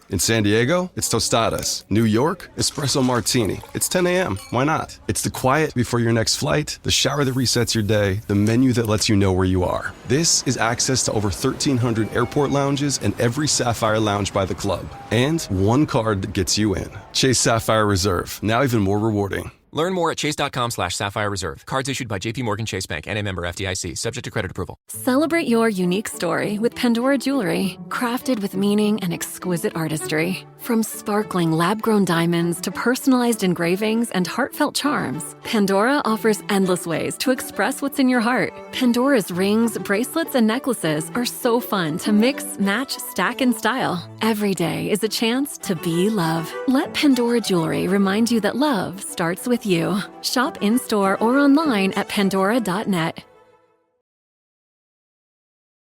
In San Diego, it's tostadas. New York, espresso martini. It's 10 a.m. Why not? It's the quiet before your next flight, the shower that resets your day, the menu that lets you know where you are. This is access to over 1,300 airport lounges and every Sapphire Lounge by the club. And one card that gets you in. Chase Sapphire Reserve, now even more rewarding. Learn more at chase.com/Sapphire Reserve. Cards issued by JPMorgan Chase Bank and a member FDIC, subject to credit approval. Celebrate your unique story with Pandora Jewelry, crafted with meaning and exquisite artistry. From sparkling lab-grown diamonds to personalized engravings and heartfelt charms, Pandora offers endless ways to express what's in your heart. Pandora's rings, bracelets, and necklaces are so fun to mix, match, stack, and style. Every day is a chance to be love. Let Pandora Jewelry remind you that love starts with you. Shop in-store or online at pandora.net.